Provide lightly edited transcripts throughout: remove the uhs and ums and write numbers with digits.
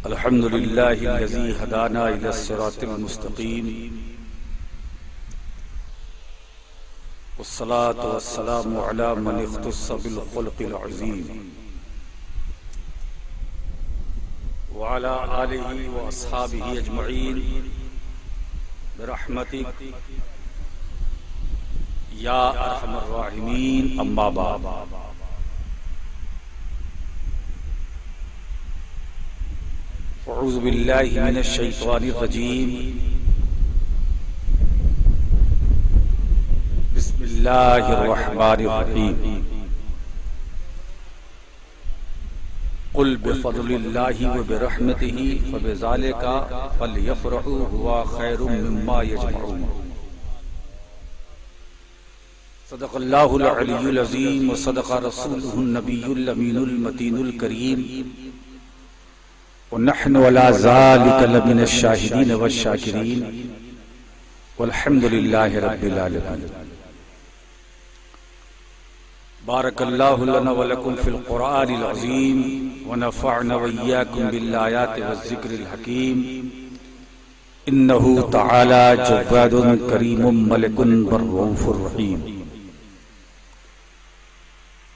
الحمد لله الذي هدانا إلى الصراط المستقيم والصلاة والسلام على من اختص بالخلق العظيم وعلى آله وأصحابه أجمعين برحمتك يا أرحم الراحمين. أما بعد، أعوذ بالله من الشيطان الرجيم. بسم الله الرحمن الرحيم. قل بفضل الله وبرحمته فبذلك فليفرحوا هو خير مما يجمعون. صدق الله العلي العظيم وصدق رسوله النبي الأمين المتين الكريم ونحن على ذلك لمن الشاهدين والشاكرين والحمد لله رب العالمين. بارك الله لنا ولكم في القرآن العظيم ونفعنا وإياكم بالآيات والذكر الحكيم. إنه تعالى جواد كريم ملك رؤوف رحيم.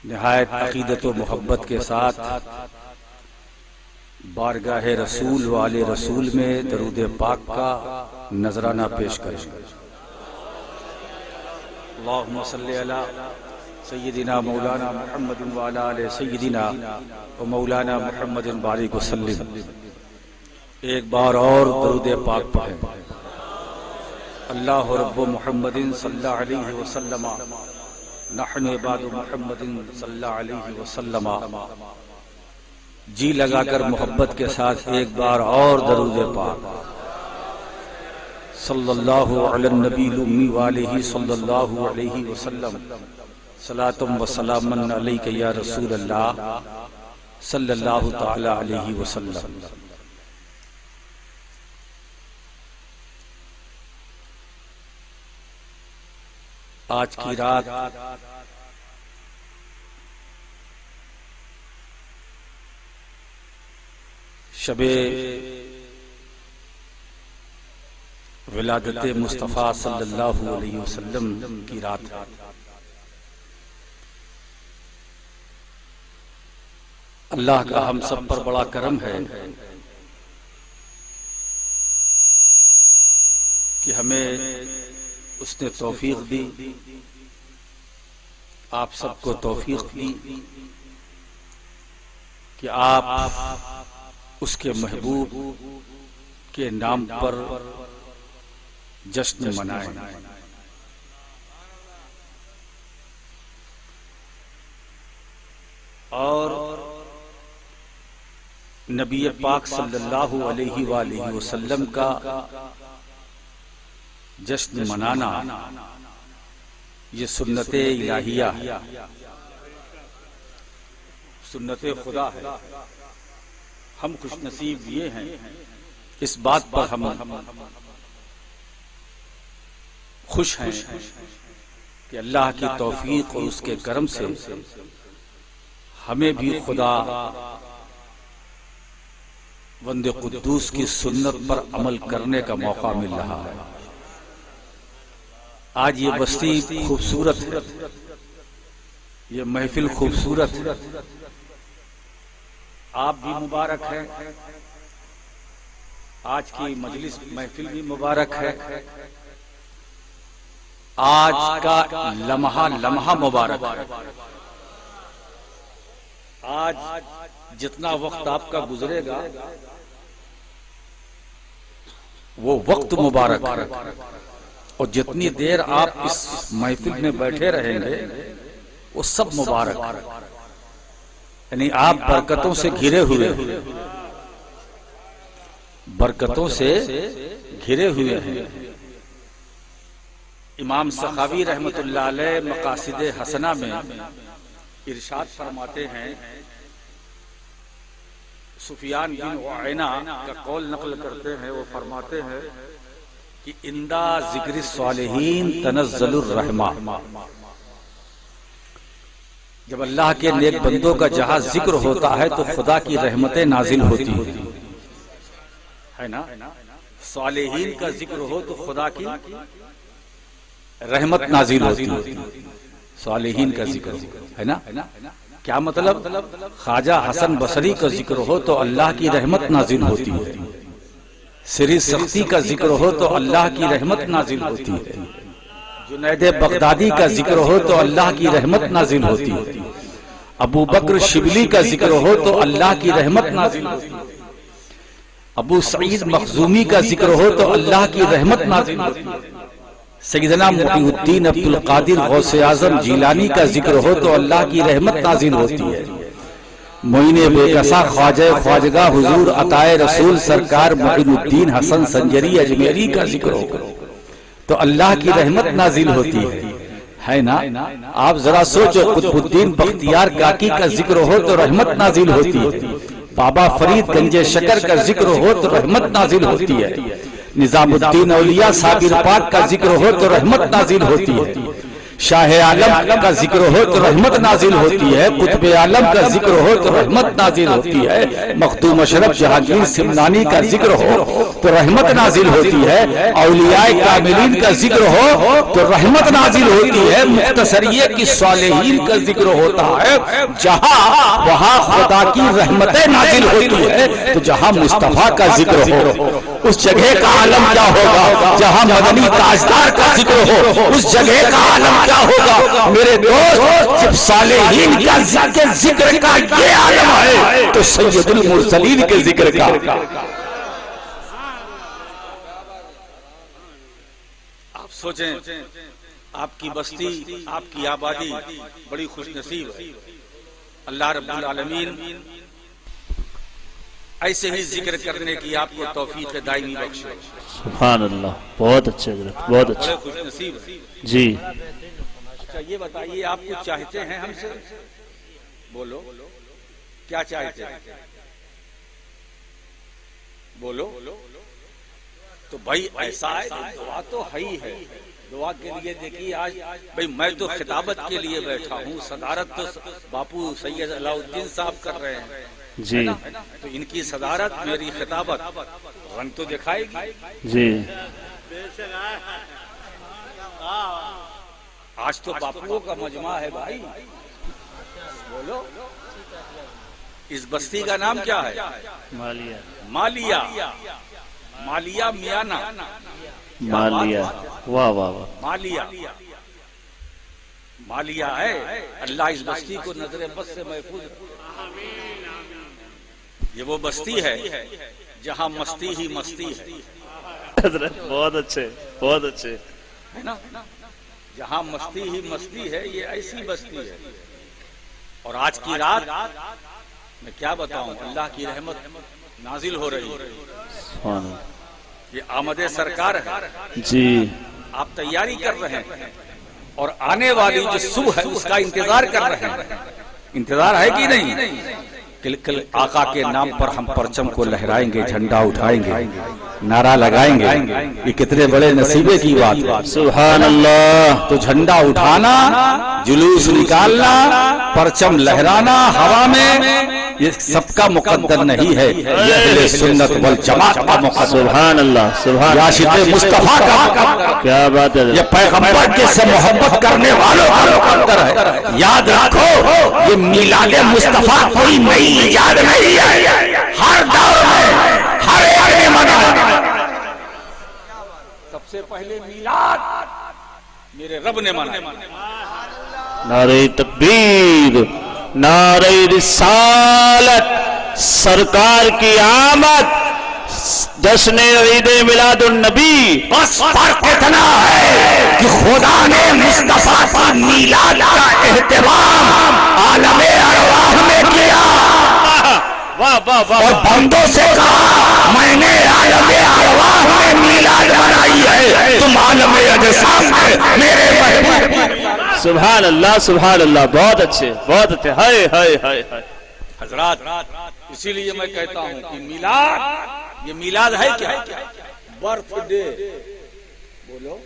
نہایت عقیدت و محبت کے ساتھ بارگاہ رسول و آل رسول میں درود پاک کا نذرانہ پیش کریں. اللہم صلی علی سیدنا مولانا محمد وعلی آل سیدنا و مولانا محمد بارک وسلم. ایک بار اور درود پاک پڑھیں. اللہ رب محمد صلی اللہ علیہ وسلم نحن عباد محمد صلی اللہ علیہ وسلم. جی لگا کر محبت کے ساتھ ایک بار اور درود پاک صلی اللہ علی النبی الامی وآلہ صلی اللہ علیہ وسلم. صلاۃ و سلام علیک یا رسول اللہ صلی اللہ تعالی علیہ وسلم. آج کی رات شب ولادت مصطفیٰ صلی اللہ علیہ وسلم کی رات ہے. اللہ کا ہم سب پر بڑا کرم ہے کہ ہمیں اس نے توفیق دی، آپ سب کو توفیق دی کہ آپ اس کے محبوب کے نام پر جشن منائیں. اور نبی پاک صلی اللہ علیہ وآلہ وسلم کا جشن منانا یہ سنت الہیہ، سنت خدا ہے. ہم خوش نصیب یہ ہیں اس بات پر ہم خوش ہیں کہ اللہ کی توفیق اور اس کے کرم سے ہمیں بھی خدا بند قدوس کی سنت پر عمل کرنے کا موقع مل رہا ہے. آج یہ بستی خوبصورت ہے، یہ محفل خوبصورت ہے. آپ بھی مبارک ہیں، آج کی مجلس محفل بھی مبارک ہے. آج کا لمحہ لمحہ مبارک ہے. آج جتنا وقت آپ کا گزرے گا وہ وقت مبارک ہے، اور جتنی دیر آپ اس محفل میں بیٹھے رہیں گے وہ سب مبارک ہے. یعنی آپ برکتوں سے گھرے ہوئے ہیں، برکتوں سے گھرے ہوئے ہیں. امام سخاوی رحمت اللہ علیہ مقاصد حسنہ میں ارشاد فرماتے ہیں، سفیان بن عیینہ کا قول نقل کرتے ہیں، وہ فرماتے ہیں کہ اندہ ذکر الصالحین تنزل الرحمہ. جب اللہ کے نیک بندوں کا جہاں ذکر ہوتا ہے تو خدا کی رحمتیں نازل ہوتی ہیں. ہے نا، صالحین کا ذکر ہو تو خدا کی رحمت نازل ہوتی ہے، صالحین کا ذکر ہو، ہے نا، کیا مطلب؟ خواجہ حسن بصری کا ذکر ہو تو اللہ کی رحمت نازل ہوتی ہے، سری سختی کا ذکر ہو تو اللہ کی رحمت نازل ہوتی ہے، جنید بغدادی کا ذکر ہو تو اللہ کی رحمت نازل ہوتی ہے، ابو بکر شبلی کا ذکر ہو تو اللہ کی رحمت نازل ہوتی ہے، ابو سعید مخزومی کا ذکر ہو تو اللہ کی رحمت نازل ہوتی ہے، سیدنا محی الدین عبد القادر غوث اعظم جیلانی کا ذکر ہو تو اللہ کی رحمت نازل ہوتی ہے، معین بے کسا خواجہ خواجگاہ حضور عطائے رسول سرکار معین الدین حسن سنجری اجمیری کا ذکر ہو تو اللہ کی رحمت نازل ہوتی ہے نا۔ آپ ذرا سوچو، قطب الدین بختیار کاکی کا ذکر ہو تو رحمت نازل ہوتی ہے، بابا فرید گنج شکر کا ذکر ہو تو رحمت نازل ہوتی ہے، نظام الدین اولیاء صابر پاک کا ذکر ہو تو رحمت نازل ہوتی ہے، شاہ عالم کا ذکر ہو تو رحمت نازل ہوتی ہے، قطب عالم کا ذکر ہو تو رحمت نازل ہوتی ہے، مخدوم اشرف جہانگیر سمنانی کا ذکر ہو تو رحمت نازل ہوتی ہے، اولیاء کاملین کا ذکر ہو تو رحمت نازل ہوتی ہے، مختصریہ کی صالحین کا ذکر ہوتا ہے، جہاں وہاں خدا کی رحمتیں نازل ہوتی ہے، تو جہاں مصطفیٰ کا ذکر ہو اس جگہ کا عالم کیا ہوگا، جہاں مدنی تاجدار کا ذکر ہو اس جگہ کا عالم کیا ہوگا میرے دوست۔ جب صالحین کا ذکر کا یہ عالم ہے تو سید المرسلین کے ذکر کا۔ آپ سوچیں، آپ کی بستی، آپ کی آبادی بڑی خوش نصیب ہے، اللہ رب العالمین ایسے ہی ذکر کرنے کی آپ کو توفیق دائمی بخشے۔ سبحان اللہ، بہت اچھا حضرت، بہت اچھا خوش نصیب جی۔ اچھا یہ بتائیے، آپ کچھ چاہتے ہیں ہم سے؟ بولو کیا چاہتے ہیں، بولو۔ تو بھائی ایسا ہے، دعا تو ہے ہی ہے، دعا کے لیے دیکھیے آج بھائی میں تو خطابت کے لیے بیٹھا ہوں، صدارت تو باپو سید علاء الدین صاحب کر رہے ہیں جی، تو ان کی صدارت میری خطابت رنگ تو دکھائے گی جی۔ آج تو باپوؤں کا مجمع ہے بھائی، بولو اس بستی کا نام کیا ہے؟ مالیہ، مالیہ، مالیہ میانہ، مالیہ، واہ واہ واہ، مالیہ، مالیہ ہے۔ اللہ اس بستی کو نظر بد سے محفوظ رکھے۔ یہ وہ بستی ہے جہاں مستی ہی مستی ہے، حضرت بہت اچھے، بہت اچھے، ہے نا، جہاں مستی ہی مستی ہے، یہ ایسی بستی ہے۔ اور آج کی رات میں کیا بتاؤں، اللہ کی رحمت نازل ہو رہی ہے، سبحان اللہ، یہ آمد سرکار ہے، جی، آپ تیاری کر رہے ہیں اور آنے والی جو صبح ہے اس کا انتظار کر رہے ہیں، انتظار ہے کہ نہیں؟ کل آقا کے نام پر ہم پرچم کو لہرائیں گے، جھنڈا اٹھائیں گے، نعرہ لگائیں گے، یہ کتنے بڑے نصیبے کی بات ہے، سبحان اللہ۔ تو جھنڈا اٹھانا، جلوس نکالنا، پرچم لہرانا ہوا میں، یہ سب کا مقدر نہیں ہے، یہ اہل سنت والجماعت کا مقدر، سبحان اللہ، سبحان یہ عاشق مصطفیٰ کا مقدر، کیا بات ہے، یہ پیغمبر کے سے محبت کرنے والوں کا مقدر ہے۔ یاد رکھو یہ میلاد مصطفیٰ کوئی نئی ایجاد نہیں ہے، ہر دور میں ہر ایک نے منایا۔ سب سے پہلے میلاد میرے رب نے منایا۔ نعرہ تکبیر، نعرہ رسالت، سرکار کی آمد، جشن عید میلاد النبی۔ بس فرق اتنا ہے کہ خدا نے مصطفیٰ کا میلاد کا اہتمام عالم ارواح میں کیا واہ واہ واہ، اور بندوں سے کہا میں نے عالم ارواح میں میلاد منائی ہے، تم عالم اجسام میں میرے محبوب۔ سبحان اللہ، سبحان اللہ، بہت اچھے، بہت اچھے، ہائے ہائے ہائے ہائے۔ حضرات اسی لیے میں کہتا ہوں کہ میلاد، یہ میلاد ہے کیا؟ برتھ ڈے، بولو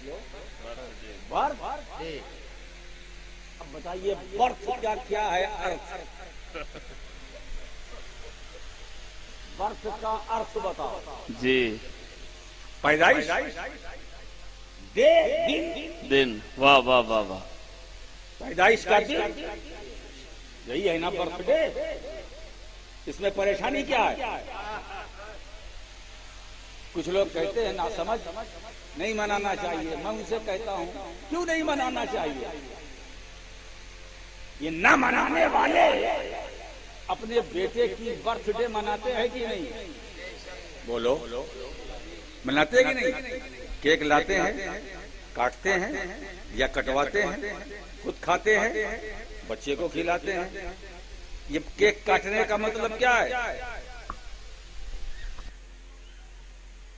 برتھ ڈے۔ اب بتائیے برتھ کیا ہے؟ برث کا ارتھ بتاؤ. جی پیدائش دن. واہ واہ واہ واہ. پیدائش کا دن یہی ہے نا برتھ ڈے. اس میں پریشانی کیا ہے؟ کچھ لوگ کہتے ہیں نا سمجھ نہیں منانا چاہیے. میں ان سے کہتا ہوں کیوں نہیں منانا چاہیے؟ یہ نہ منانے والے اپنے بیٹے کی برتھ ڈے مناتے ہیں کہ نہیں؟ بولو مناتے ہیں کہ نہیں؟ کیک لاتے ہیں, کاٹتے ہیں یا کٹواتے ہیں, خود کھاتے ہیں, بچے کو کھلاتے ہیں. یہ کیک کاٹنے کا مطلب کیا ہے؟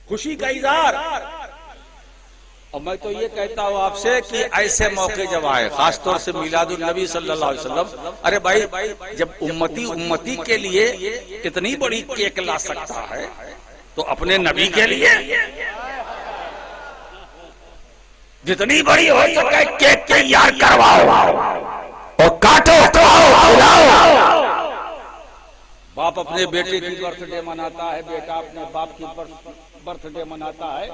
خوشی کا اظہار. اور میں تو یہ کہتا ہوں آپ سے کہ ایسے موقع جب آئے, خاص طور سے میلاد النبی صلی اللہ علیہ وسلم, ارے بھائی جب امتی کے لیے اتنی بڑی کیک لا سکتا ہے تو اپنے نبی کے لیے جتنی بڑی ہو سکے کیک تیار کرواؤ اور کاٹو کھلاؤ. باپ اپنے بیٹے کی برتھ ڈے مناتا ہے, بیٹا اپنے باپ کی برتھ ڈے مناتا ہے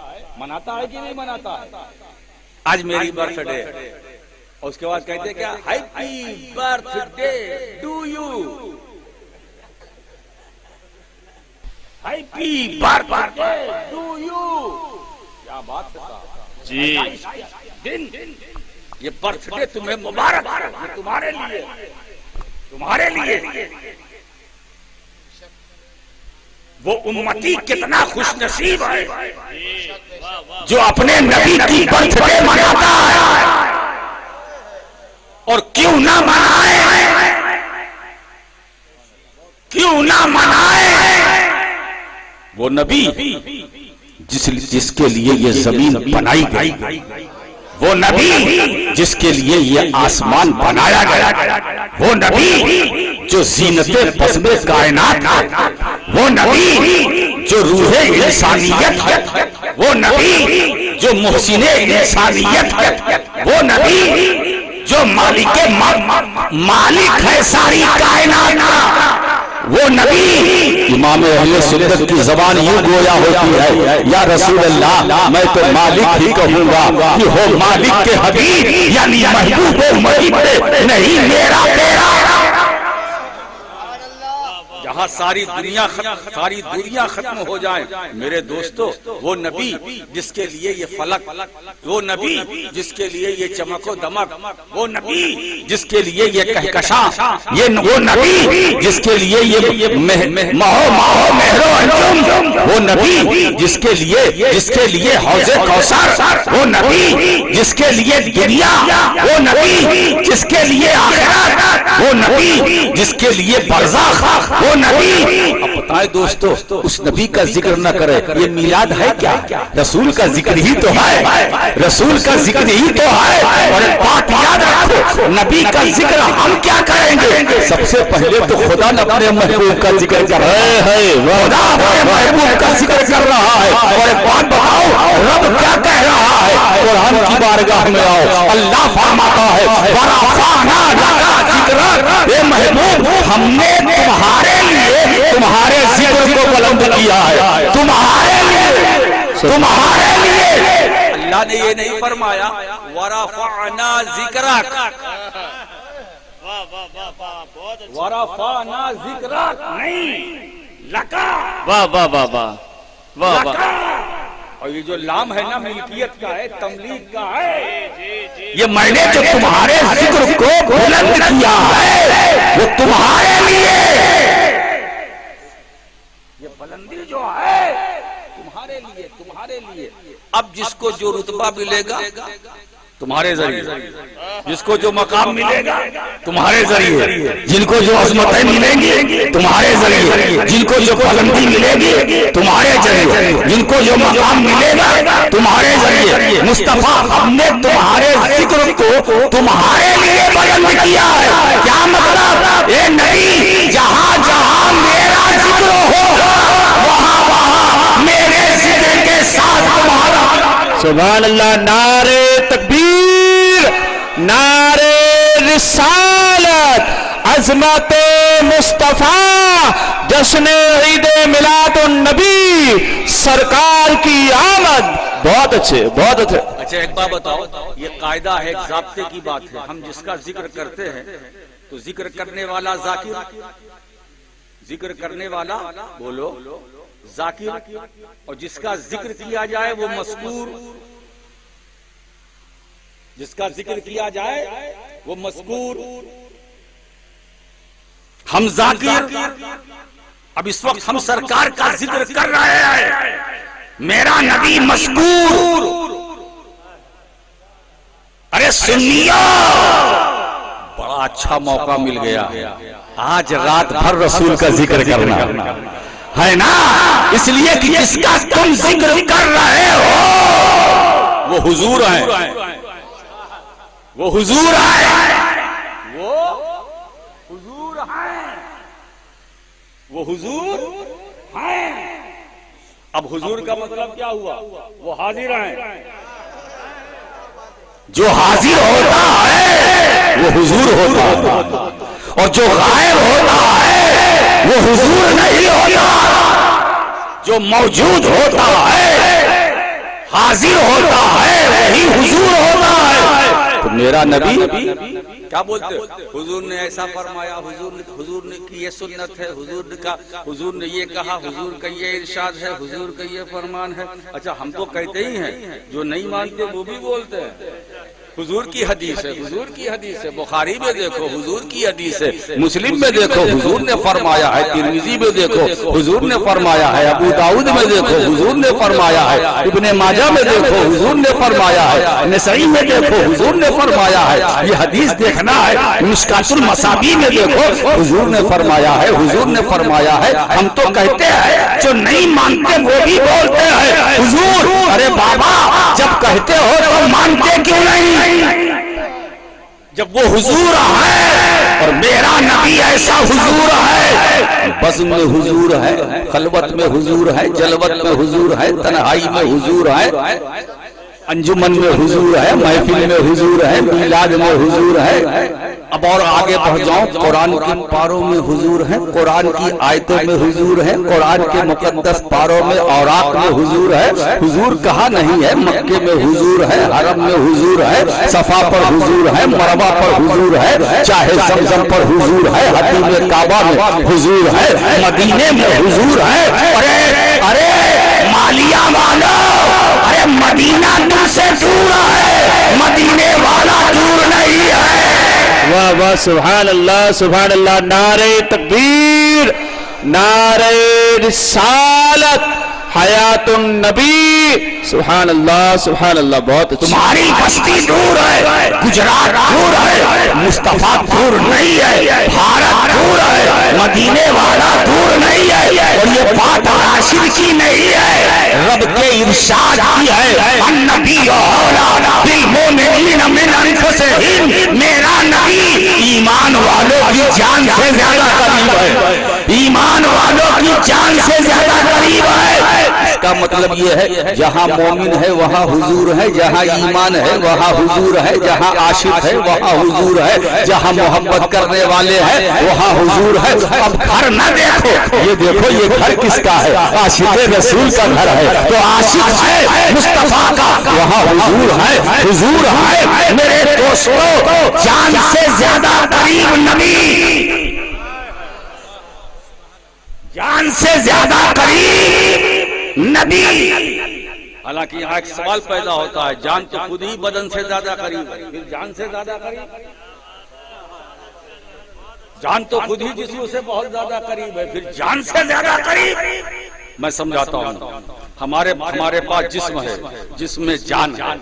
کہ نہیں مناتا ہے؟ آج میری برتھ ڈے, اور اس کے بعد کہتے کیا, happy birthday to you, happy birthday to you. کیا بات ہے جی. دن یہ برتھ ڈے تمہیں مبارک ہو, یہ تمہارے لیے, تمہارے لیے. وہ امتی کتنا خوش نصیب ہے جو اپنے نبی کی برتھ ڈے مناتا ہے. اور کیوں نہ منائے, کیوں نہ منائے وہ نبی جس کے لیے یہ زمین بنائی گئی, وہ نبی جس کے لیے یہ آسمان بنایا گیا, وہ نبی جو زینت بزم کائنات ہے, وہ نبی جو روح انسانیت ہے, وہ نبی جو محسن انسانیت ہے, وہ نبی جو مالک ہے ساری کائنات کا, وہ نبی. امام اہل سنت کی زبان یوں گویا ہوتی ہے, یا رسول اللہ میں تو مالک ہی کہوں گا کہ ہو مالک کے حبیب, یعنی محبوب مجید نہیں میرا تیرا. جہاں ساری دنیا ختم ہو جائے میرے دوستو, وہ نبی جس کے لیے یہ فلک, وہ نبی جس کے لیے یہ چمک و دمک, وہ نبی جس کے لیے یہ کہکشاں, وہ نبی جس کے لیے یہ مہو مہر و انجم, وہ نبی جس کے لیے حوض کوثر, وہ نبی جس کے لیے دنیا, وہ نبی جس کے لیے آخرت, وہ نبی جس کے لیے برزخ, وہ نبی. اب بتائیں دوستو, اس نبی کا ذکر نہ کرے یہ میلاد ہے کیا؟ رسول کا ذکر ہی تو ہے, رسول کا ذکر ہی تو ہے. اور ایک بات یاد رکھو, نبی کا ذکر ہم کیا کریں گے؟ سب سے پہلے تو خدا نے اپنے محبوب کا ذکر کر رہا ہے, خدا اپنے محبوب کا ذکر کر رہا ہے. اور ایک بات بتاؤ, رب کیا کہہ رہا ہے؟ قرآن کی بارگاہ میں آؤ, اللہ فرماتا ہے وَرَفَعْنَا لَكَ ذِكْرَكَ, اے محبوب ہم نے تمہارے لیے تمہارے ذکر کو بلند کیا ہے, تمہارے لیے. اللہ نے یہ نہیں فرمایا وَرَفَعْنَا ذِكْرَكَ, وَرَفَعْنَا ذِكْرَكَ نہیں, لَكَ. واہ واہ واہ واہ واہ واہ. اور یہ جو لام ہے نا ملکیت کا ہے, تملیک کا ہے, یہ میں نے جو تمہارے ذکر کو بلند کیا ہے وہ تمہارے لیے, یہ بلندی جو ہے تمہارے لیے. اب جس کو جو رتبہ ملے گا تمہارے ذریعے, جس کو جو مقام ملے گا تمہارے ذریعے, جن کو جو عظمتیں ملیں گی تمہارے ذریعے, جن کو جو بلندی ملے گی تمہارے ذریعے, جن کو جو مقام ملے گا تمہارے ذریعے. مصطفیٰ ہم نے تمہارے ذکر کو تمہارے لیے بلند کیا ہے. کیا مطلب؟ اے نبی جہاں جہاں میرا ذکر ہو وہاں میرے ذکر کے ساتھ تمہارا. سبحان اللہ. نعرے تکبیر, نعرے رسالت, عظمت مصطفیٰ, جشن عید میلاد النبی سرکار کی آمد. بہت اچھے بہت اچھے. اچھا ایک بات بتاؤ، یہ قاعدہ ہے، ایک ضابطے کی بات ہے، ہم جس کا ذکر کرتے ہیں تو ذکر کرنے والا ذاکر، ذکر کرنے والا بولو ذاکر، اور جس کا ذکر کیا جائے وہ مذکور، جس کا ذکر کیا جائے وہ مذکور. ہم ذاکر، اب اس وقت ہم سرکار کا ذکر کر رہے ہیں، میرا نبی مذکور. ارے سنیو، بڑا اچھا موقع مل گیا آج رات بھر رسول کا ذکر کرنا ہے نا، اس لیے کہ جس کا تم ذکر کر رہے ہو وہ حضور ہیں، وہ حضور ہیں، وہ حضور ہیں، وہ حضور ہیں. اب حضور کا مطلب کیا ہوا؟ وہ حاضر ہیں. جو حاضر ہوتا ہے وہ حضور ہوتا ہے، اور جو غائب ہوتا ہے وہ حضور نہیں ہوتا. جو موجود ہوتا ہے، حاضر ہوتا ہے، وہی حضور ہوتا ہے. تو میرا نبی کیا بولتے؟ حضور نے ایسا فرمایا، حضور نے کی یہ سنت ہے، حضور نے یہ کہا، حضور کا یہ ارشاد ہے، حضور کا یہ فرمان ہے. اچھا ہم تو کہتے ہی ہیں، جو نہیں مانتے وہ بھی بولتے ہیں حضور کی حدیث ہے، حضور کی حدیث ہے. بخاری میں دیکھو حضور کی حدیث ہے، مسلم میں دیکھو حضور نے فرمایا ہے، ترمذی میں دیکھو حضور نے فرمایا ہے، ابو داؤد میں دیکھو حضور نے فرمایا ہے، ابن ماجہ میں دیکھو حضور نے فرمایا ہے، نسائی میں دیکھو حضور نے فرمایا ہے. یہ حدیث دیکھنا ہے، مشکات المصابیح میں دیکھو حضور نے فرمایا ہے، حضور نے فرمایا ہے. ہم تو کہتے ہیں، جو نہیں مانتے وہ بھی بولتے ہیں حضور. ارے بابا جب کہتے ہو تو مانتے کیوں نہیں؟ جب وہ حضور ہے اور میرا نبی ایسا حضور ہے، بزم میں حضور ہے، خلوت میں حضور ہے، جلوت میں حضور ہے، تنہائی میں حضور ہے، انجمن میں حضور ہے، محفل میں حضور ہے، میلاد میں حضور ہے. اب اور آگے بڑھ جاؤں، قرآن کے پاروں میں حضور ہے، قرآن کی آیتوں میں حضور ہے، قرآن کے مقدس پاروں میں اوراق میں حضور ہے. حضور کہاں نہیں ہے؟ مکے میں حضور ہے، حرم میں حضور ہے، صفا پر حضور ہے، مروہ پر حضور ہے، چاہے زمزم پر حضور ہے، حتیم کعبہ میں حضور ہے، مدینے میں حضور ہے. ارے مالیہ والو، ارے مدینہ تم سے دور ہے، مدینے والا دور نہیں ہے. واہ واہ، سبحان اللہ سبحان اللہ. نعرہ تکبیر، نعرہ رسالت، حیات النبی. سبحان اللہ سبحان اللہ. بہت اچھا. تمہاری بستی دور ہے، گجرات دور ہے، مصطفیٰ دور نہیں ہے، بھارت دور ہے، مدینے والا دور نہیں ہے. اور یہ بات راشد کی نہیں ہے، رب کے ارشاد کی ہے. النبی اولا بالمؤمنین من انفسہم. میرا نبی ایمان والوں کی جان سے زیادہ قریب ہے، ایمان والوں کی جان سے زیادہ قریب ہے. اس کا مطلب یہ ہے، جہاں مومن ہے وہاں حضور ہے، جہاں ایمان ہے وہاں حضور ہے، جہاں عاشق ہے وہاں حضور ہے، جہاں محبت کرنے والے ہیں وہاں حضور ہے. اب گھر نہ دیکھو، یہ دیکھو یہ گھر کس کا ہے؟ عاشق رسول کا گھر ہے. تو عاشق ہے مصطفیٰ کا، وہاں حضور ہے، حضور ہے. میرے دوستو، جان سے زیادہ قریب نبی، جان سے زیادہ قریب نبی. حالانکہ یہاں ایک سوال پیدا ہوتا ہے، جان تو خود ہی بدن سے زیادہ قریب ہے، پھر جان سے زیادہ قریب؟ جان تو خود ہی جسم سے بہت زیادہ قریب ہے، پھر جان سے زیادہ قریب؟ میں سمجھاتا ہوں. ہمارے پاس جسم ہے، جسم میں جان ہے،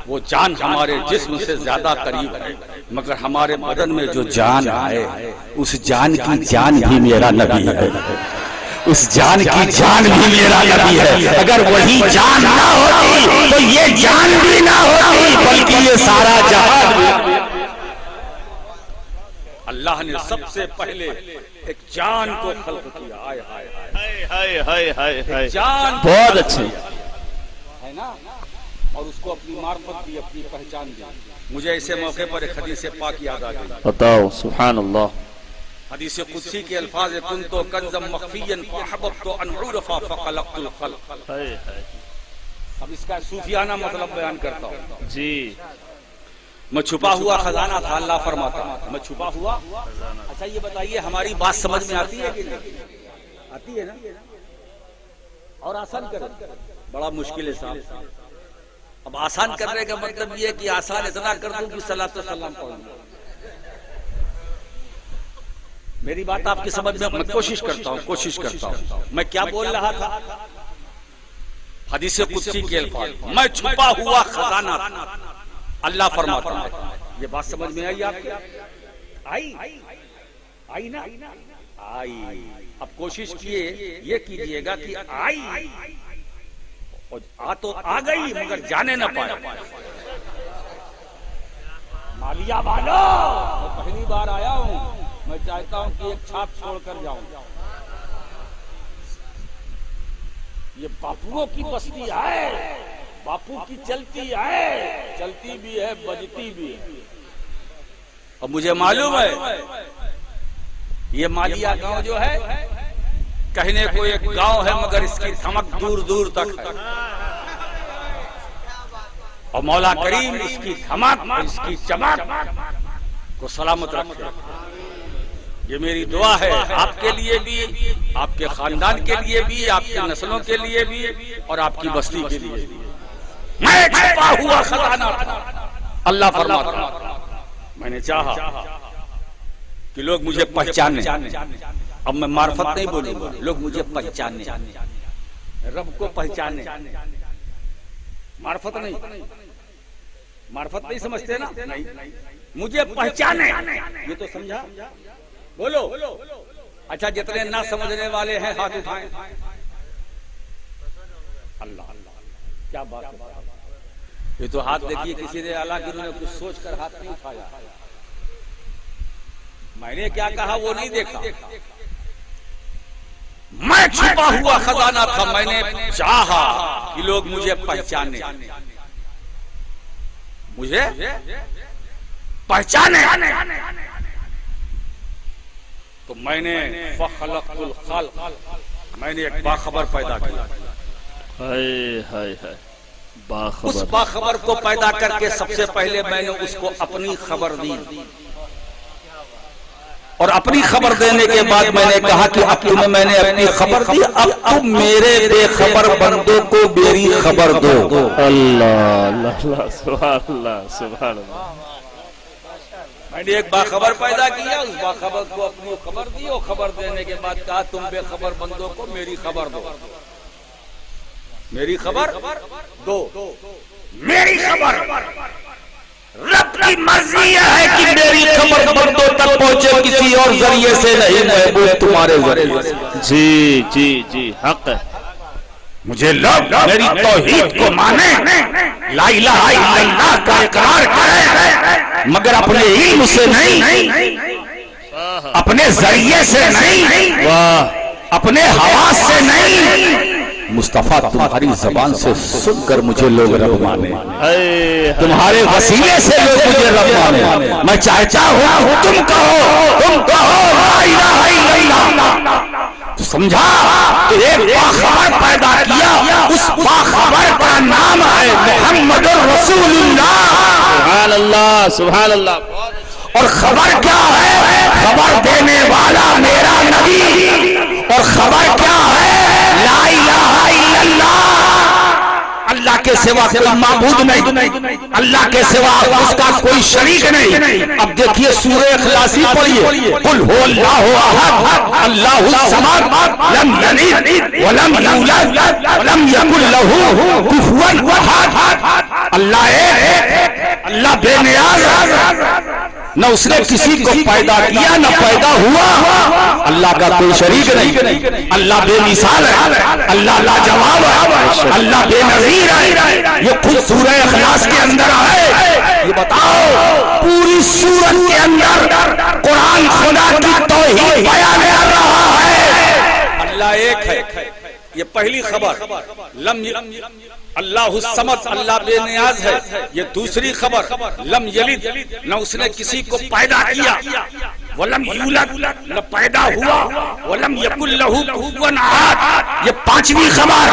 وہ جان ہمارے جسم سے زیادہ قریب ہے، مگر ہمارے بدن میں جو جان ہے اس جان کی جان بھی میرا نبی ہے، اس جان کی جان بھی میرا نبی ہے. اگر وہی جان نہ ہوتی تو یہ جان بھی نہ ہوتی، بلکہ یہ سارا جہان بھی. اللہ نے سب سے پہلے ایک جان کو خلق کیا. آئے ہائے ہائے ہائے، جان بہت اچھے ہے نا، اور اس کو اپنی معرفت دی، اپنی پہچان دی. مجھے ایسے موقع پر ایک حدیث پاک یاد آ گئی. بتاؤ. سبحان اللہ. حدیث قدسی کے الفاظ کنت کنزا مخفیا فاحببت ان اعرف فخلقت الخلق. اب اس کا صوفیانہ مطلب بیان کرتا ہوں. جی میں چھپا ہوا خزانہ تھا، اللہ فرماتا میں چھپا ہوا. اچھا یہ بتائیے ہماری بات سمجھ میں آتی ہے کہ نہیں؟ آتی ہے نا؟ اور آسان کریں، بڑا مشکل ہے صاحب. اب آسان کرنے کا مطلب یہ ہے کہ آسان اتنا کر دوں کہ صلاۃ و سلام پڑھوں. میری بات آپ کی سمجھ میں کوشش کرتا ہوں. میں کیا بول رہا تھا؟ حدیث قدسی کے الفاظ میں چھپا ہوا خزانہ تھا، اللہ فرماتا ہے. یہ بات سمجھ میں آئی آپ کے؟ آئی نا؟ آئی. اب کوشش یہ کیجئے گا کہ آئی تو آ گئی مگر جانے نہ پائے. مالیہ والا میں پہلی بار آیا ہوں، میں چاہتا ہوں کہ ایک چھاپ چھوڑ کر جاؤں. یہ باپوؤں کی بستی ہے، باپو کی چلتی ہے، چلتی بھی ہے بجتی بھی ہے. اور مجھے معلوم ہے یہ مالیہ گاؤں جو ہے کہنے کو ایک گاؤں ہے مگر اس کی دھمک دور دور تک ہے. اور مولا کریم اس کی دھمک اس کی چمک کو سلامت رکھے. یہ میری دعا ہے آپ کے لیے بھی، آپ کے خاندان کے لیے بھی، آپ کے نسلوں کے لیے بھی اور آپ کی بستی کے لیے بھی. میں چھپا ہوا خزانہ تھا، اللہ فرماتا میں نے چاہا کہ لوگ مجھے پہچانے. اب میں معرفت نہیں بولوں گا، لوگ مجھے پہچانے، رب کو پہچانے. معرفت نہیں سمجھتے نا؟ نہیں، مجھے پہچانے. یہ تو سمجھا؟ بولو. اچھا جتنے نہ سمجھنے والے ہیں ہاتھ اٹھائیں. اللہ کیا بات ہے. یہ تو ہاتھ دیکھیے کسی نے حالانکہ انہوں نے کچھ سوچ کر ہاتھ نہیں اٹھایا. میں نے کیا کہا وہ نہیں دیکھا. میں چھپا ہوا خزانہ تھا، میں نے چاہا کہ لوگ مجھے پہچانے، مجھے پہچانے. تو میں نے فخلقت الخلق، میں نے ایک باخبر پیدا کیا. اس باخبر کو پیدا کر کے سب سے پہلے میں نے اس کو اپنی خبر دی، اور اپنی خبر دینے کے بعد میں نے کہا کہ اب تمہیں میں نے اپنی خبر دی، اب تم میرے بے خبر بندوں کو میری خبر دو. اللہ سبحان اللہ سبحان اللہ. میں نے ایک باخبر پیدا کیا، اس باخبر کو اپنی خبر دی اور خبر دینے کے بعد کہا تم بے خبر بندوں کو میری خبر دو. میری خبر دو. میری خبر رب کی مرضی یہ ہے کہ میری خبر بندوں تک پہنچے، کسی اور ذریعے سے نہیں، محبوب تمہارے ذریعے سے. جی جی جی حق ہے. مجھے لوگ میری توحید کو مانے، لا الہ الا اللہ کا اقرار کریں، مگر اپنے علم سے نہیں، اپنے ذریعے سے نہیں، اپنے حواس سے نہیں. مصطفیٰ تمہاری زبان سے سن کر مجھے لوگ رب مانے، تمہارے وسیلے سے لوگ مجھے رب مانے. میں چاہتا ہوں تم کہو لا الہ الا اللہ. سمجھا؟ ایک باخبر پیدا کیا، اس باخبر کا نام ہے محمد رسول اللہ. سبحان اللہ سبحان اللہ. اور خبر کیا ہے؟ خبر دینے والا میرا نبی. اور خبر کیا ہے؟ لا الہ الا اللہ. اللہ کے سوا کوئی معبود نہیں، اللہ کے سوا اس کا کوئی شریک نہیں. اب دیکھیے سورہ اخلاصی پڑھیے، قل هو اللہ احد اللہ الصمد لم یلد ولم یولد ولم یکن له کفوا احد. اللہ ایک، اللہ بے نیاز، نہ اس نے کسی کو پیدا کیا نہ پیدا ہوا. اللہ کا کوئی شریک نہیں، اللہ بے مثال ہے، اللہ لاجواب ہے، اللہ بے نظیر ہے. یہ خود سورہ اخلاص کے اندر ہے. یہ بتاؤ پوری سورت کے اندر قرآن خدا کی توحید بیان کر رہا ہے. اللہ ایک ہے، یہ پہلی خبر. اللہ الصمد، اللہ بے نیاز ہے. یہ دوسری خبر لم یلد، نہ اس نے کسی کو پیدا کیا. ولم یولد نہ پیدا ہوا، ولم یکن لہ کفوا احد، یہ پانچویں خبر،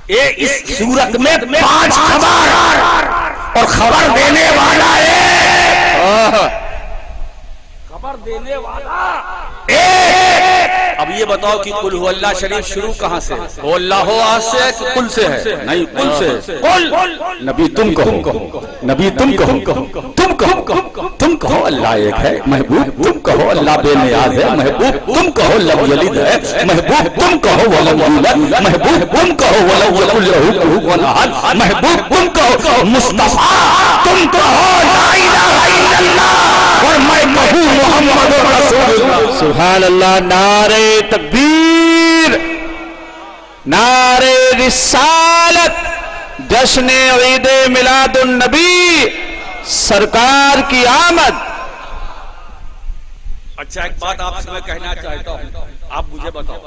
اس صورت میں 5 خبر، اور خبر دینے والا ہے، خبر دینے والا ایک۔ اب یہ بتاؤ کہ قل هو اللہ شریف شروع کہاں سے ہے؟ هو اللہ احد سے کہ قل سے ہے؟ نہیں، قل سے۔ قل، نبی تم کہو، نبی تم کہو، تم کہو، تم کہو اللہ ایک ہے، محبوب تم کہو اللہ بے نیاز ہے، محبوب تم کہو لم یلد ہے، محبوب تم کہو ولم یولد، محبوب تم کہو ولم یکن لہ کفوا احد، محبوب تم کہو مصطفیٰ، تم کہو لا الہ الا اللہ، اور میں کہوں محمد رسول اللہ۔ سبحان اللہ، نعرہ تکبیر، نعرہ رسالت، جشن عید میلاد النبی، سرکار کی آمد۔ اچھا ایک بات آپ سے میں کہنا چاہتا ہوں، آپ مجھے بتاؤ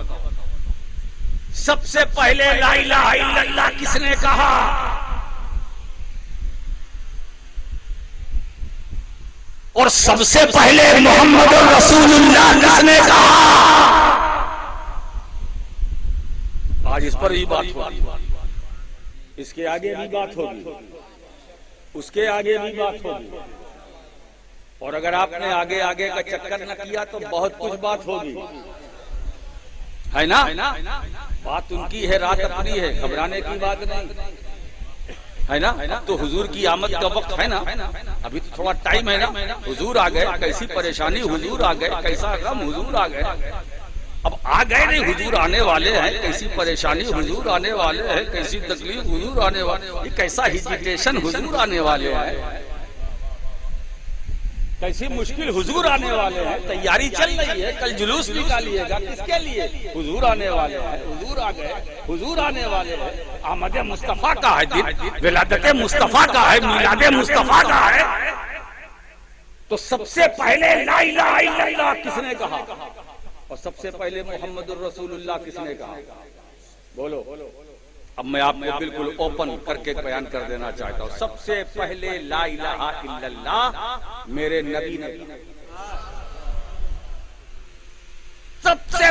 سب سے پہلے لا الہ الا اللہ کس نے کہا؟ اور سب سے پہلے محمد رسول اللہ کس نے کہا؟ آج اس پر بھی بات ہوگی، اس کے آگے بھی بات ہوگی، اس کے آگے بھی بات ہوگی، اور اگر آپ نے آگے آگے کا چکر نہ کیا تو بہت کچھ بات ہوگی، ہے نا؟ بات ان کی ہے، رات اپنی ہے، گھبرانے کی بات نہیں ہے نا؟ اب تو حضور کی آمد کا وقت ہے نا، ابھی تو تھوڑا ٹائم ہے نا، حضور آ گئے، کیسی پریشانی حضور آ گئے، کیسا غم حضور آ گئے، اب آ گئے نہیں، حضور آنے والے ہیں، کیسی پریشانی حضور آنے والے ہیں، کیسی تکلیف حضور آنے والے، یہ کیسا ہیجیٹیشن حضور آنے والے ہیں، کیسی مشکل حضور آنے والے ہیں، تیاری چل رہی ہے، کل جلوس نکالیے گا، کس کے لیے؟ حضور آنے والے ہیں، حضور آ گئے، حضور آنے والے ہیں، آمد مصطفیٰ کا ہے دن، ولادت مصطفیٰ کا ہے، میلاد مصطفیٰ کا ہے، تو سب سے پہلے لا الہ الا اللہ کس نے کہا؟ اور سب سے پہلے محمد الرسول اللہ کس نے کہا؟ بولو۔ اب میں آپ کو بالکل اوپن کر کے بیان کر دینا چاہتا ہوں، سب سے پہلے لا الہ الا اللہ میرے نبی نے، سب سے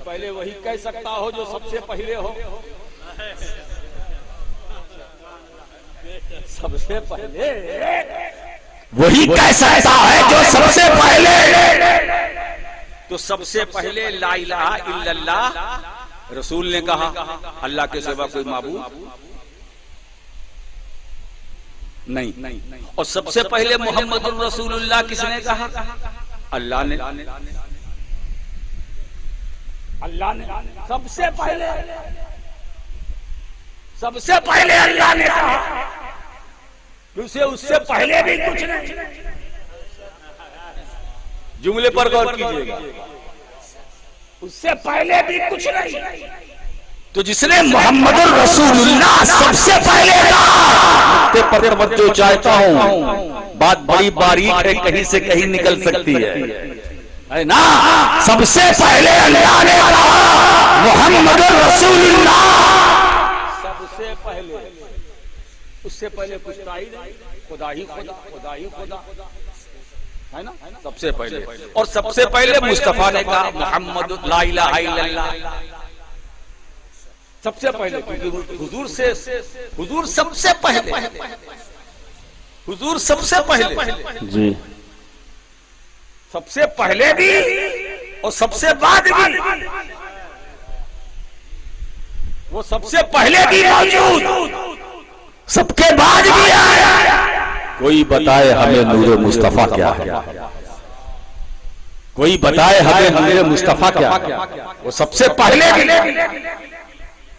پہلے وہی کہہ سکتا ہو جو سب سے پہلے ہو، سب سے پہلے وہی کہہ سکتا ہے جو سب سے پہلے، تو سب سے پہلے لا الہ الا اللہ رسول نے کہا، اللہ کے سوا کوئی معبود نہیں، اور سب سے پہلے محمد الرسول اللہ کس نے کہا؟ اللہ نے، اللہ نے سب سے پہلے اللہ نے کہا، اسے اس سے پہلے بھی کچھ نہیں، جملے پر غور کیجئے گا، اس سے پہلے بھی کچھ نہیں، تو جس نے محمد الرسول اللہ سب سے پہلے کہا، نقطے پر توجہ چاہتا ہوں، بات بڑی باریک ہے، کہیں سے کہیں نکل سکتی ہے نا؟ سب سے پہلے اللہ نے کہا محمد الرسول اللہ، سب سے پہلے، اس سے پہلے کچھ تھا ہی نہیں، خدا ہی خدا، خدا ہی خدا ہے نا، سب سے پہلے، اور سب سے پہلے مصطفیٰ نے کہا محمد لا الہ الا اللہ، سب سے پہلے، کیونکہ حضور سب سے پہلے، حضور سب سے پہلے جی، سب سے پہلے بھی اور سب سے بعد بھی، وہ سب سے پہلے بھی موجود، سب کے بعد بھی آیا۔ کوئی بتائے ہمیں نور مصطفیٰ کیا ہے، کوئی بتائے ہمیں نور مصطفیٰ کیا ہے، وہ سب سے پہلے بھی،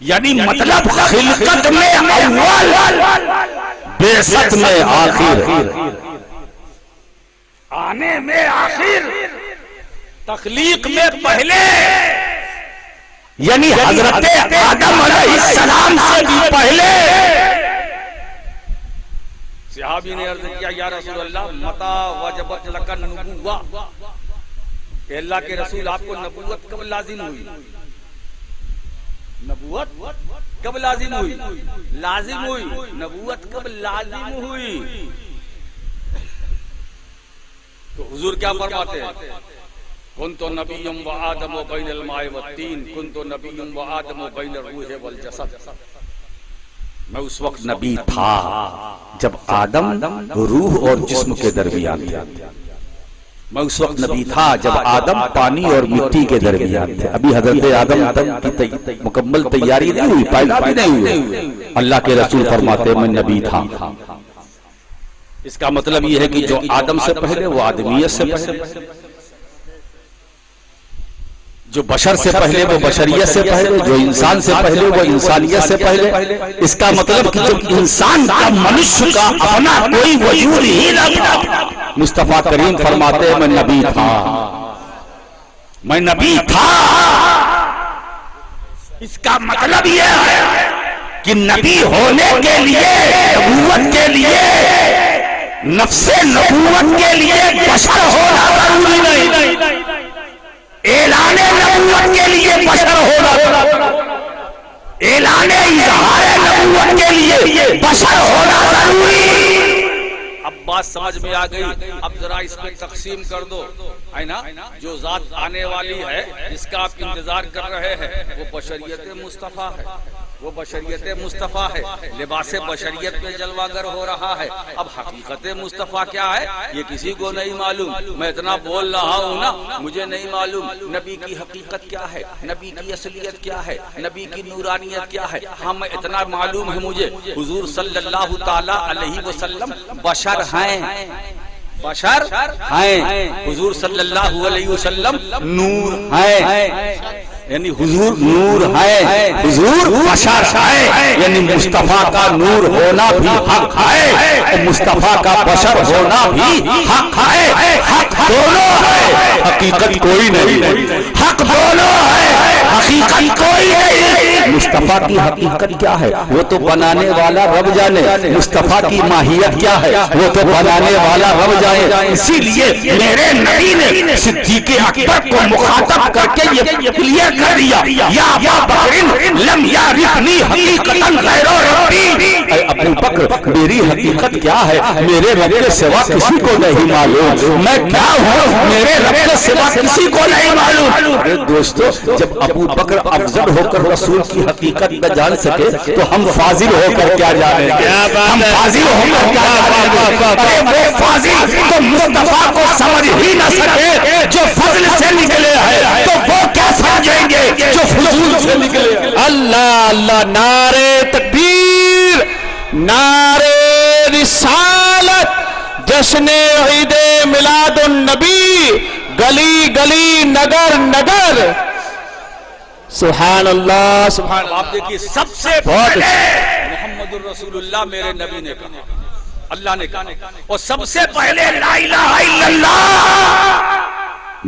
یعنی مطلب خلقت میں اول، بعثت میں آخر، آنے میں آخر، تخلیق میں پہلے، یعنی حضرت آدم علیہ السلام سے بھی پہلے۔ صحابی نے عرض کیا یا رسول اللہ متا وجبت لک النبوہ، کہ اللہ کے رسول آپ کو نبوت کب لازم ہوئی؟ نبوت کب لازم ہوئی؟ لازم ہوئی، نبوت کب لازم ہوئی؟ تو حضور کیا فرماتے ہیں؟ کنت نبی و آدم بین الماء والطین، کنت نبی و آدم بین الروح والجسد، میں اس وقت نبی تھا جب آدم روح اور جسم کے درمیان تھا، میں اس وقت نبی تھا جب آدم پانی اور مٹی کے درمیان تھے، ابھی حضرت آدم کی مکمل تیاری نہیں ہوئی، پیدا بھی نہیں ہوئی، اللہ کے رسول فرماتے ہیں میں نبی تھا۔ اس کا مطلب یہ ہے کہ جو آدم سے پہلے وہ آدمیت سے پہلے، جو بشر سے پہلے وہ بشریت سے پہلے، جو انسان سے پہلے وہ انسانیت سے پہلے۔ اس کا مطلب کہ جب انسان کا منشیہ کا اپنا کوئی وجود ہی نہ تھا، مصطفیٰ کریم فرماتے ہیں میں نبی تھا، میں نبی تھا۔ اس کا مطلب یہ ہے کہ نبی ہونے کے لیے، نبوت کے لیے، نفس نبوت کے لیے بشر ہونا ضروری نہیں، اعلان نبوت کے لیے بشر ہونا، اعلان اظہار نبوت کے لیے بشر ہونا ضروری۔ اب بات سمجھ میں آ گئی، اب ذرا اس میں تقسیم کر دو، ہے نا؟ جو ذات آنے والی ہے جس کا آپ انتظار کر رہے ہیں وہ بشریت مصطفیٰ ہے، وہ بشریت مصطفیٰ ہے، لباس بشریت پہ جلوہ گر ہو رہا ہے۔ اب حقیقت مصطفیٰ کیا ہے یہ کسی کو نہیں معلوم، میں اتنا بول رہا ہوں نا، مجھے نہیں معلوم نبی کی حقیقت کیا ہے، نبی کی اصلیت کیا ہے، نبی کی نورانیت کیا ہے۔ ہاں میں اتنا معلوم ہے مجھے، حضور صلی اللہ تعالی علیہ وسلم بشر ہیں، بشر ہیں، حضور صلی اللہ علیہ وسلم نور ہیں، یعنی حضور نور ہے، حضور بشر ہے، یعنی مصطفیٰ کا نور ہونا بھی حق ہے اور مصطفیٰ کا بشر ہونا بھی حق ہے۔ حق دونوں ہے، حقیقت کوئی نہیں، حق دونوں ہے، حقیقت کوئی نہیں۔ مصطفیٰ کی حقیقت کیا ہے وہ تو بنانے والا رب جانے، مصطفیٰ کی ماہیت کیا ہے وہ تو بنانے والا رب جانے۔ اسی لیے میرے نبی نے صدیق اکبر کو مخاطب کر کے یہ کلیئر کر دیا، یا ابا بکر لم یعرفنی حقیقتا غیر ربی، اے ابو بکر میری حقیقت کیا ہے میرے رب کے سوا کسی کو نہیں معلوم، میں کیا ہوں میرے رب کے سوا کسی کو نہیں معلوم۔ ارے دوستو جب ابو بکر افضل ہو کر رسول کی حقیقت نہ جان سکے تو ہم فاضل ہو کر کیا جانیں گے، ہم فاضل ہو کر کیا جانیں گے۔ ارے وہ فاضل تو مصطفیٰ کو سمجھ ہی نہ سکے جو فضل سے نکلے ہیں، تو وہ کیا سمجھیں گے جو فضول سے نکلے ہیں۔ اللہ اللہ، نعرہ تکبیر، نعرہ رسالت، جشن عید میلاد النبی، گلی گلی نگر نگر، سبحان اللہ سبحان اللہ۔ آپ دیکھیے سب سے پہلے محمد الرسول اللہ میرے نبی نے کہا، اللہ نے کہا، اور سب سے پہلے لا الہ الا اللہ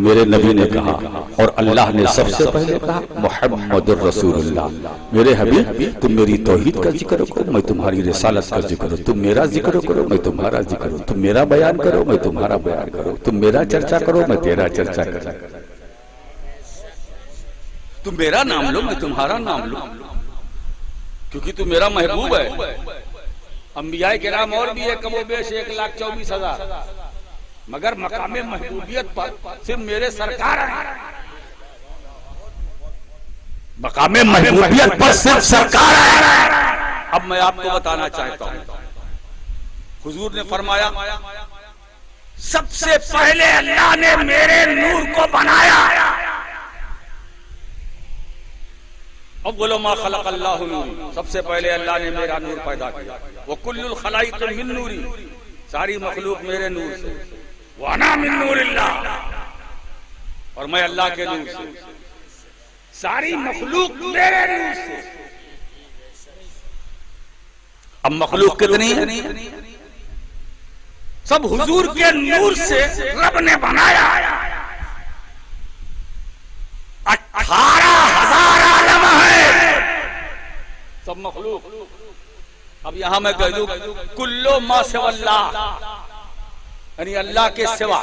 میرے نبی نے کہا، اور اللہ نے سب سے پہلے کہا محمد الرسول اللہ۔ میرے حبیب تم میری توحید کا ذکر کرو میں تمہاری رسالت کا ذکر کروں، تم میرا ذکر کرو میں تمہارا ذکر کروں، تم میرا بیان کرو میں تمہارا بیان کروں، تم میرا چرچا کرو میں تیرا چرچا کروں، تم میرا نام لو میں تمہارا نام لوں، کیونکہ تم میرا محبوب ہے۔ انبیاء کرام اور بھی ہے کم و بیش 1,24,000، مگر مقام محبوبیت پر صرف میرے سرکار ہیں، مقام محبوبیت پر صرف سرکار ہیں۔ اب میں آپ کو بتانا چاہتا ہوں، حضور نے فرمایا سب سے پہلے اللہ نے میرے نور کو بنایا۔ اب بولو ما خلق اللہ نور، سب سے پہلے اللہ نے میرا نور پیدا کیا۔ وَكُلُّ الْخَلَائِقِ مِن نُورِ، ساری مخلوق میرے نور سے، وَأَنَا مِن نُورِ اللَّهِ، اور میں اللہ کے نور سے، ساری مخلوق میرے نور سے۔ اب مخلوق کتنی ہے؟ سب حضور کے نور سے رب نے بنایا۔ 18,000 عالم ہے سب مخلوق۔ اب یہاں میں کہہ دوں کلو ما سوا اللہ، یعنی اللہ کے سوا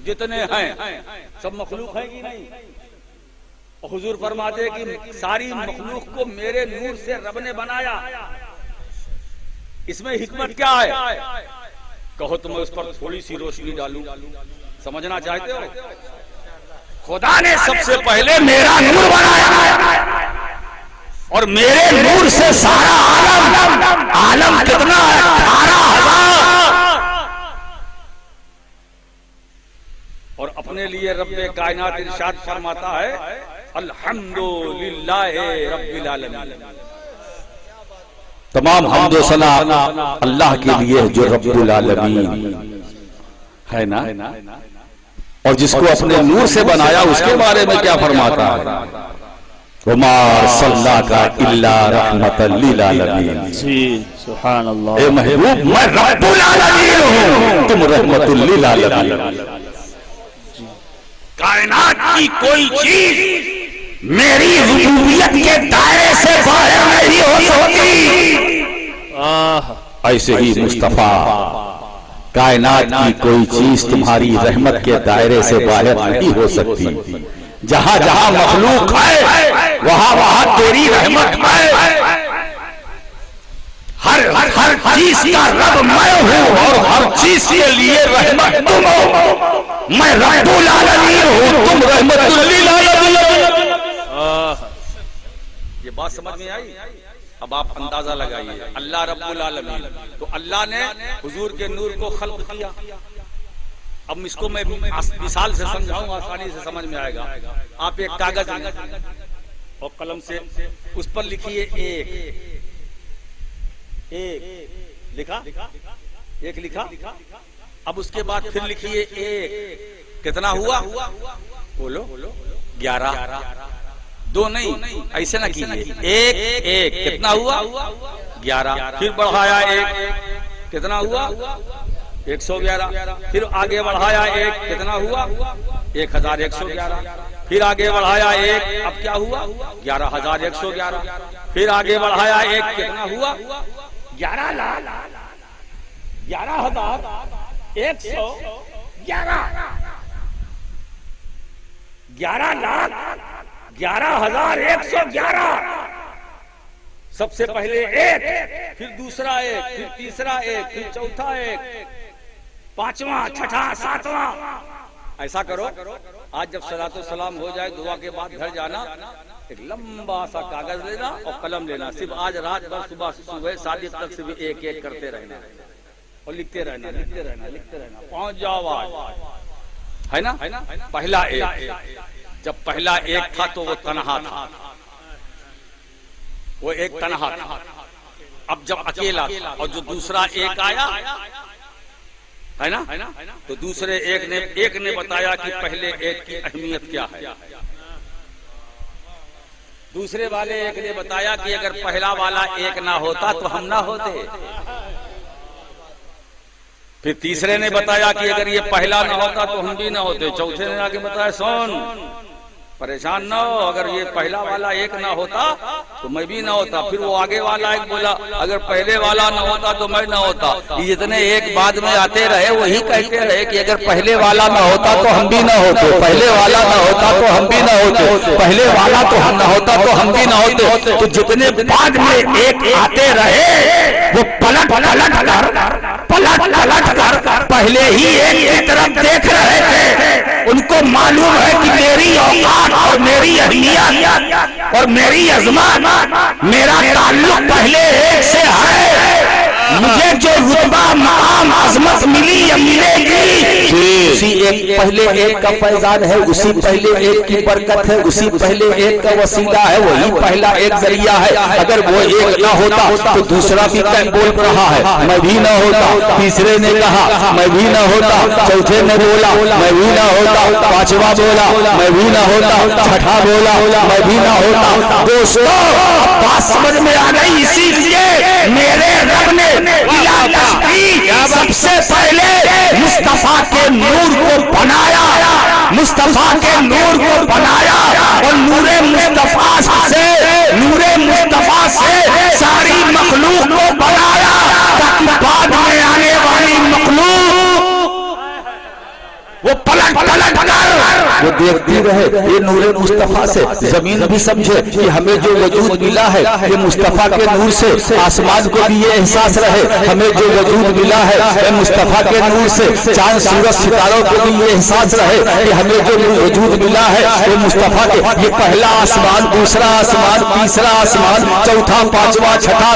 جتنے ہیں سب مخلوق ہیں کہ نہیں؟ اور حضور فرماتے ہیں کہ ساری مخلوق کو میرے نور سے رب نے بنایا۔ اس میں حکمت کیا ہے؟ کہو تو میں اس پر تھوڑی سی روشنی ڈالوں، سمجھنا چاہتے ہو؟ خدا نے سب سے پہلے میرا نور بنایا اور میرے نور سے سارا عالم کتنا ہے؟ 18,000. اور اپنے لیے رب کائنات ارشاد فرماتا ہے الحمدللہ رب العالمین. تمام حمد و ثنا اللہ کے لیے جو رب العالمین ہے نا. اور جس کو اپنے نور سے بنایا اس کے بارے میں کیا فرماتا ہے؟ وما ارسلناک الا رحمۃ للعالمین. جی سبحان اللہ. اے محبوب میں رب العالمین ہوں، تم رحمت للعالمین. کائنات کی کوئی چیز میری ربوبیت کے دائرے سے باہر نہیں ہو سکتی. ایسے ہی مصطفیٰ کائنات کی کوئی چیز تمہاری رحمت کے دائرے سے باہر نہیں ہو سکتی. جہاں جہاں مخلوق ہے وہاں وہاں تیری رحمت ہے. ہر چیز کا رب میں ہوں اور ہر چیز کے لیے رحمت تم ہو. میں رب العالمین ہوں، تم رحمت للعالمین. یہ بات سمجھ میں آئی؟ اب آپ اندازہ لگائیے اللہ رب العالمین تو اللہ نے حضور کے نور کو خلق کیا. اب اس کو میں مثال سے سمجھاؤں، آسانی سے سمجھ میں آئے گا. آپ ایک کاغذ اور قلم سے اس پر لکھیے ایک لکھا، ایک لکھا. اب اس کے بعد پھر لکھیے ایک، کتنا ہوا؟ بولو 11. 2 نہیں، ایسے نہ کیجیے. ایک کتنا ہوا؟ 11. پھر بڑھایا ایک، کتنا ہوا؟ 111. پھر آگے بڑھایا ایک، کتنا ہوا؟ 1111. پھر آگے بڑھایا ایک، اب کیا ہوا؟ 11,111. پھر آگے بڑھایا ایک، کتنا ہوا؟ 11 لاکھ 11,111. سب سے پہلے ایک، پھر دوسرا ایک، پھر تیسرا ایک، پھر چوتھا ایک، پانچواں، چھٹا، ساتواں. ایسا کرو آج جب صلاۃ السلام ہو جائے دعا کے بعد گھر جانا، ایک لمبا سا کاغذ لینا اور قلم لینا. صرف آج رات بھر صبح صادق تک صرف ایک کرتے رہنا اور لکھتے رہنا پہنچ جاؤ. آج ہے نا پہلا ایک. جب پہلا ایک تھا تو وہ تنہا تھا، وہ ایک تنہا تھا. اب جب اکیلا تھا اور جو دوسرا ایک آیا ہے نا، تو دوسرے ایک نے بتایا کہ پہلے ایک کی اہمیت کیا ہے. دوسرے والے ایک نے بتایا کہ اگر پہلا والا ایک نہ ہوتا تو ہم نہ ہوتے. پھر تیسرے نے بتایا کہ اگر یہ پہلا نہ ہوتا تو ہم بھی نہ ہوتے. چوتھے نے آگے بتایا سن پریشان نہ ہو، اگر یہ پہلا والا ایک نہ ہوتا تو میں بھی نہ ہوتا. پھر وہ آگے والا ایک بولا اگر پہلے والا نہ ہوتا تو میں نہ ہوتا. یہ جتنے ایک بعد میں آتے رہے وہی کہتے رہے کہ اگر پہلے والا نہ ہوتا تو ہم بھی نہ ہوتے، پہلے والا نہ ہوتا تو ہم بھی نہ ہوتے، پہلے والا تو ہم نہ ہوتا تو ہم بھی نہ ہوتے. تو جتنے بعد میں ایک آتے رہے وہ پلٹ کر پہلے ہی ایک کی طرف دیکھ رہے تھے. ان کو معلوم ہے کہ میری اوقات اور میری اہمیت اور میری عظمت، میرا تعلق پہلے ایک سے ہے. مجھے جو رتبہ مقام عظمت ملی یا ملے گی اسی ایک پہلے ایک کا فیضان ہے، اسی پہلے ایک کی برکت ہے، اسی پہلے ایک کا وسیلہ ہے، وہی پہلا ایک ذریعہ ہے. اگر وہ ایک نہ ہوتا تو دوسرا بھی بول رہا ہے میں بھی نہ ہوتا. تیسرے نے کہا میں بھی نہ ہوتا، چوتھے نے بولا میں بھی نہ ہوتا، پانچواں بولا میں بھی نہ ہوتا، چھٹا بولا میں بھی نہ ہوتا. دوستو بات سمجھ میں آ گئی؟ اسی لیے میرے رب نے سب سے پہلے مصطفیٰ کے نور کو بنایا، مصطفیٰ کے نور کو بنایا اور نور مصطفیٰ سے ساری مخلوق کو بنایا تاکہ بعد میں آنے والی مخلوق وہ پلٹ پلٹ کر وہ دیکھتی رہے. یہ نور مصطفیٰ سے زمین بھی سمجھے کہ ہمیں جو وجود ملا ہے یہ مصطفیٰ کے نور سے. آسمان کو بھی یہ احساس رہے ہمیں جو وجود ملا ہے یہ مصطفیٰ کے نور سے. چاند سورج ستاروں کو بھی یہ احساس رہے کہ ہمیں جو وجود ملا ہے وہ مصطفیٰ کے. یہ پہلا آسمان، دوسرا آسمان، تیسرا آسمان، چوتھا، پانچواں، چھٹا،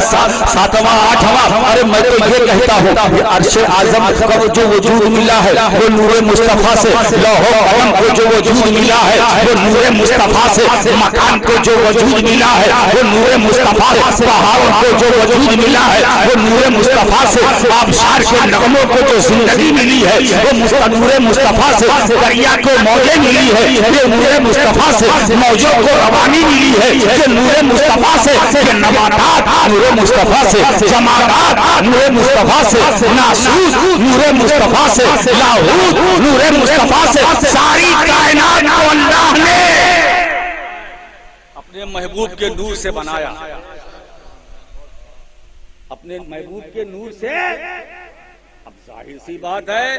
ساتواں، آٹھواں. ارے میں تو یہ کہتا ہوں یہ عرش اعظم کو جو وجود ملا ہے وہ نور مصطفیٰ سے. لوح و قلم کو جو وجود ملا ہے وہ نور مصطفیٰ سے. مکان کو جو وجود ملا ہے وہ نور مصطفیٰ سے. پہاڑوں کو جو وجود ملا ہے وہ نور مصطفیٰ سے. آبشار کے نغموں کو جو زندگی ملی ہے وہ نور مصطفیٰ سے. دریا کو موجیں ملی ہے یہ نور مصطفیٰ سے. موجوں کو روانی ملی ہے یہ نور مصطفیٰ سے. یہ نباتات نور مصطفیٰ سے، جمادات نور مصطفیٰ سے، ناسوس نور مصطفیٰ سے، لاہوت نور مصطفیٰ سے. ساری کائنات کو اللہ نے اپنے محبوب کے نور سے بنایا. اپنے محبوب کے نور سے. اب ظاہر سی بات ہے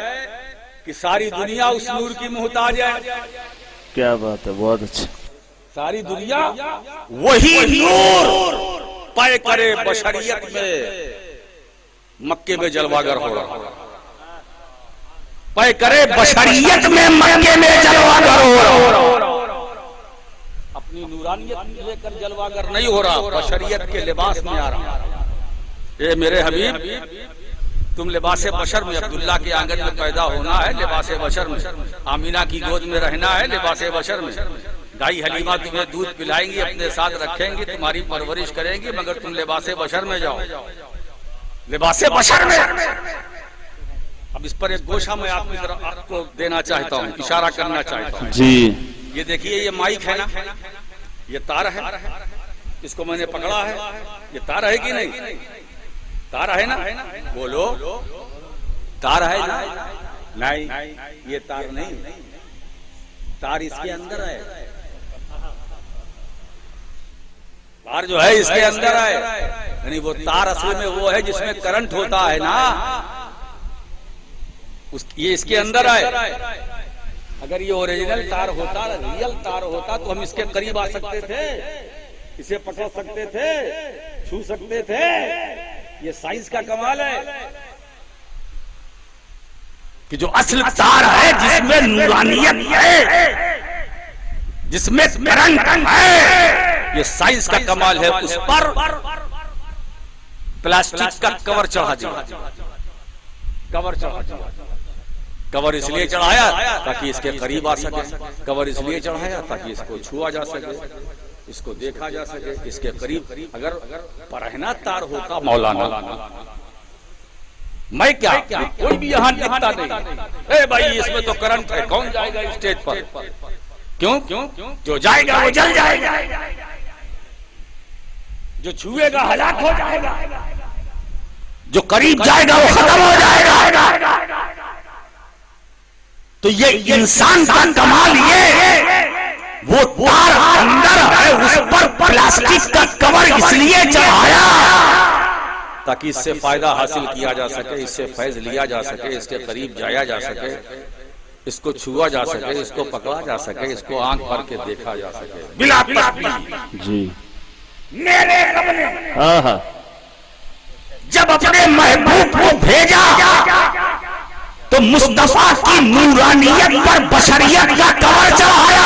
کہ ساری دنیا اس نور کی محتاج ہے. کیا بات ہے، بہت اچھا. ساری دنیا وہی نور پائے کرے بشریت میں. مکے میں جلوہ گر ہو رہا پائے کرے بشریت میں مکے میں جلوہ گر ہو رہا. اپنی نورانیت لے کر جلوہ گر نہیں ہو رہا، بشریت کے لباس میں آ رہا. اے میرے حبیب تم لباس بشر میں، عبداللہ کے آنگن میں پیدا ہونا ہے لباس بشر میں، آمینہ کی گود میں رہنا ہے لباس بشر میں. دائی حلیمہ تمہیں دودھ پلائیں گی، اپنے ساتھ رکھیں گی، تمہاری پرورش کریں گی، مگر تم لباس بشر میں جاؤ. لباس بشر میں. اب اس پر ایک گوشہ میں آپ کو دینا چاہتا ہوں، اشارہ کرنا چاہتا ہوں. جی یہ دیکھیے یہ مائک ہے نا، یہ تار ہے، اس کو میں نے پکڑا ہے. یہ تار ہے کہ نہیں؟ تار ہے نا؟ بولو تار ہے نا؟ نہیں، یہ تار نہیں، تار اس کے اندر ہے. تار جو ہے اس کے اندر ہے. یعنی وہ تار اصل میں وہ ہے جس میں کرنٹ ہوتا ہے نا، یہ اس کے اندر ہے. اگر یہ اوریجنل تار ہوتا، ریئل تار ہوتا تو ہم اس کے قریب آ سکتے تھے، اسے پکڑ سکتے تھے، چھو سکتے تھے. یہ سائنس کا کمال ہے کہ جو اصل تار ہے جس میں نورانیت ہے، جس میں کرنٹ ہے، یہ سائنس کا کمال ہے. اس پر پلاسٹک کا کور چڑھا دیا. کور چڑھا دیا. کور اس لیے چڑھایا تاکہ اس کے قریب آ سکے. کور اس لیے چڑھایا تاکہ اس کو چھوا جا سکے، اس کو دیکھا جا سکے، اس کے قریب. اگر پرہنا تار ہوتا مولانا، میں کیا کوئی بھی یہاں دکھتا نہیں. اے بھائی اس میں تو کرنٹ ہے، کون جائے گا اسٹیج پر؟ کیوں؟ جو جائے گا وہ جل جائے گا، جو چھوئے گا ہلاک ہو جائے گا، جو قریب جائے گا وہ ختم ہو جائے گا. تو یہ انسان کا کمال یہ ہے، وہ تار اندر ہے، اس پر پلاسٹک کا کور اس لیے چڑھایا تاکہ اس سے فائدہ حاصل کیا جا سکے، اس سے فیض لیا جا سکے، اس کے قریب جایا جا سکے، اس کو چھوا جا سکے، اس کو پکڑا جا سکے، اس کو آنکھ بھر کے دیکھا جا سکے بلا تکلیف. جی میرے رب نے جب اپنے محبوب کو بھیجا تو مصطفیٰ کی نورانیت پر بشریت کا کور چڑھایا.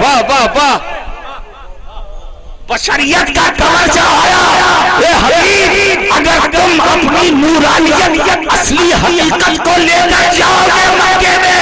واہ واہ واہ، بشریت کا کور چڑھایا. اے حبیب اگر تم اپنی نورانیت اصلی حقیقت کو لے کر جاؤ گے مکے میں،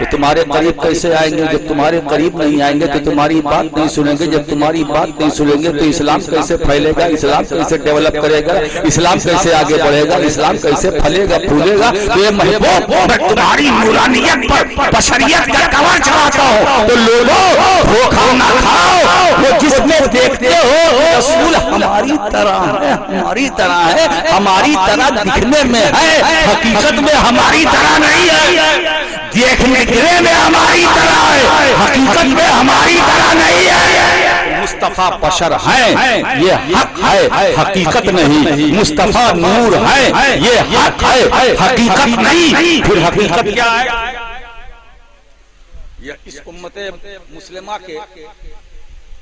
وہ تمہارے قریب کیسے آئیں گے؟ جب تمہارے قریب نہیں آئیں گے تو تمہاری بات نہیں سنیں گے. جب تمہاری بات نہیں سنیں گے تو اسلام کیسے پھیلے گا؟ اسلام کیسے ڈیولپ کرے گا؟ اسلام کیسے آگے بڑھے گا؟ اسلام کیسے پھلے گا پھولے گا؟ تو یہ محبوب میں تمہاری نورانیت پر بشریت کا کور چڑھاتا ہوں. تو لوگوں دھوکہ نہ کھاؤ. وہ جس میں دیکھتے ہو رسول ہماری طرح ہے، ہماری طرح ہے، ہماری طرح دکھنے میں ہے، حقیقت میں ہماری طرح نہیں ہے. دیکھنے گرے میں ہماری طرح ہے، حقیقت میں ہماری طرح نہیں ہے. مصطفیٰ بشر ہیں، یہ حق ہے، حقیقت نہیں. مصطفیٰ نور ہے، یہ حق ہے، حقیقت نہیں. پھر حقیقت کیا ہے؟ یہ اس امت مسلمہ کے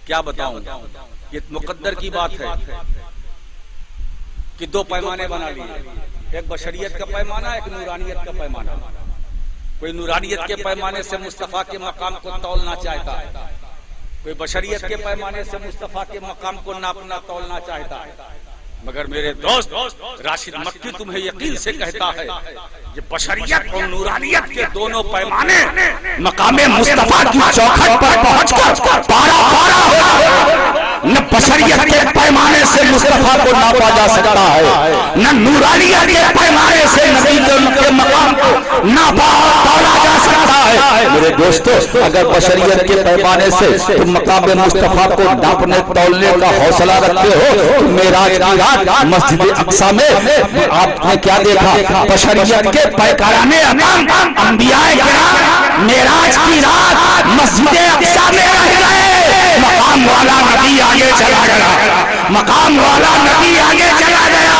کیا بتاؤں، یہ مقدر کی بات ہے کہ دو پیمانے بنا لیے، ایک بشریت کا پیمانہ، ایک نورانیت کا پیمانہ۔ کوئی نورانیت کے پیمانے سے مصطفیٰ کے مقام کو تولنا چاہتا ہے، کوئی بشریت کے پیمانے سے مصطفیٰ کے مقام کو ناپنا تولنا چاہتا ہے۔ مگر میرے دوست راشد مکی تمہیں یقین سے کہتا ہے یہ بشریت اور نورانیت کے دونوں پیمانے مقام مصطفیٰ کی چوکھٹ پر پہنچ کر پارا پارا ہو، نہ بشریت کے پیمانے سے مصطفیٰ کو ناپا جا سکتا ہے، نہ نورانیت کے پیمانے سے نبی کے مقام کو ناپا تولا جا سکتا ہے۔ میرے دوستو اگر بشریت کے پیمانے سے تم مقام مصطفیٰ کو ناپنے تولنے کا حوصلہ رکھتے ہو تو معراج کی رات مسجد اقصی میں آپ نے کیا دیکھا؟ بشریت کے پیکرانے اقام انبیاء کرام معراج کی رات مسجد اقصی میں رہ گئے، مقام والا نبی آگے چلا گیا، مقام والا نبی آگے چلا گیا۔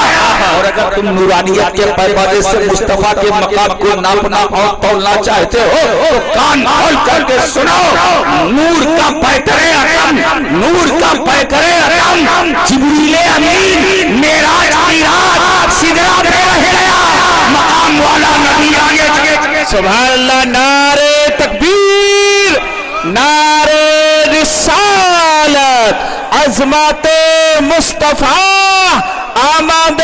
اور اگر تم نورانیت کے پیمانے سے مصطفیٰ کے مقام کو ناپنا اور تولنا چاہتے ہو تو کان کھول کر کے سنو، نور کا پیکرے اقام، نور کا پیکرے اقام جبریل امین معراج کی رات سدرہ پہ رہ گیا، مقام والا نبی آگے چلا۔ سبحان اللہ، نعرہ تکبیر، نعرہ رسالت، عظمت مصطفیٰ، آمد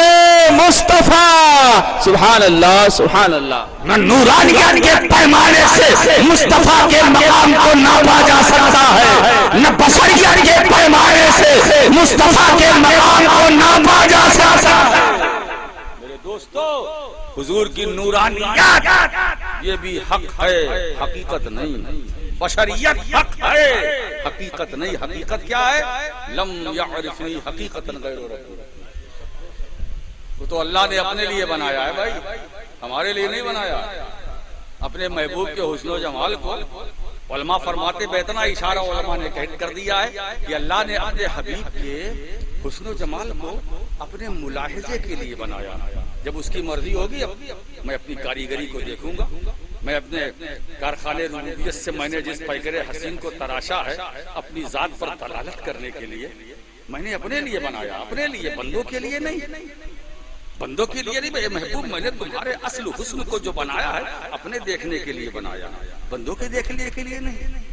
مصطفیٰ، سبحان اللہ سبحان اللہ۔ نہ نورانیت کے پیمانے سے مصطفیٰ کے مقام کو ناپا جا سکتا ہے، نہ بشریت کے پیمانے سے مصطفیٰ کے مقام کو ناپا جا سکتا ہے۔ میرے دوستو حضور کی نورانیت یہ بھی حق ہے، حقیقت نہیں۔ بشریت حق ہے، حقیقت نہیں۔ حقیقت کیا ہے؟ لم یعرفنی حقیقتا غیر ربی۔ وہ تو اللہ نے اپنے لیے بنایا ہے بھائی، ہمارے لیے نہیں بنایا۔ اپنے محبوب کے حسن و جمال کو علماء فرماتے بے اتنا اشارہ علماء نے کر دیا ہے کہ اللہ نے اپنے حبیب کے حسن و جمال کو اپنے ملاحظے کے لیے بنایا۔ جب اس کی مرضی ہوگی میں اپنی کاریگری کو دیکھوں گا، میں اپنے کارخانے ربوبیت سے میں نے جس پیکر حسین کو تراشا ہے اپنی ذات پر دلالت کرنے کے لیے میں نے اپنے لیے بنایا، اپنے لیے، بندوں کے لیے نہیں، بندوں کے لیے نہیں۔ محبوب میں نے تمہارے اصل حسن کو جو بنایا ہے اپنے دیکھنے کے لیے بنایا، بندوں کے دیکھنے کے لیے نہیں،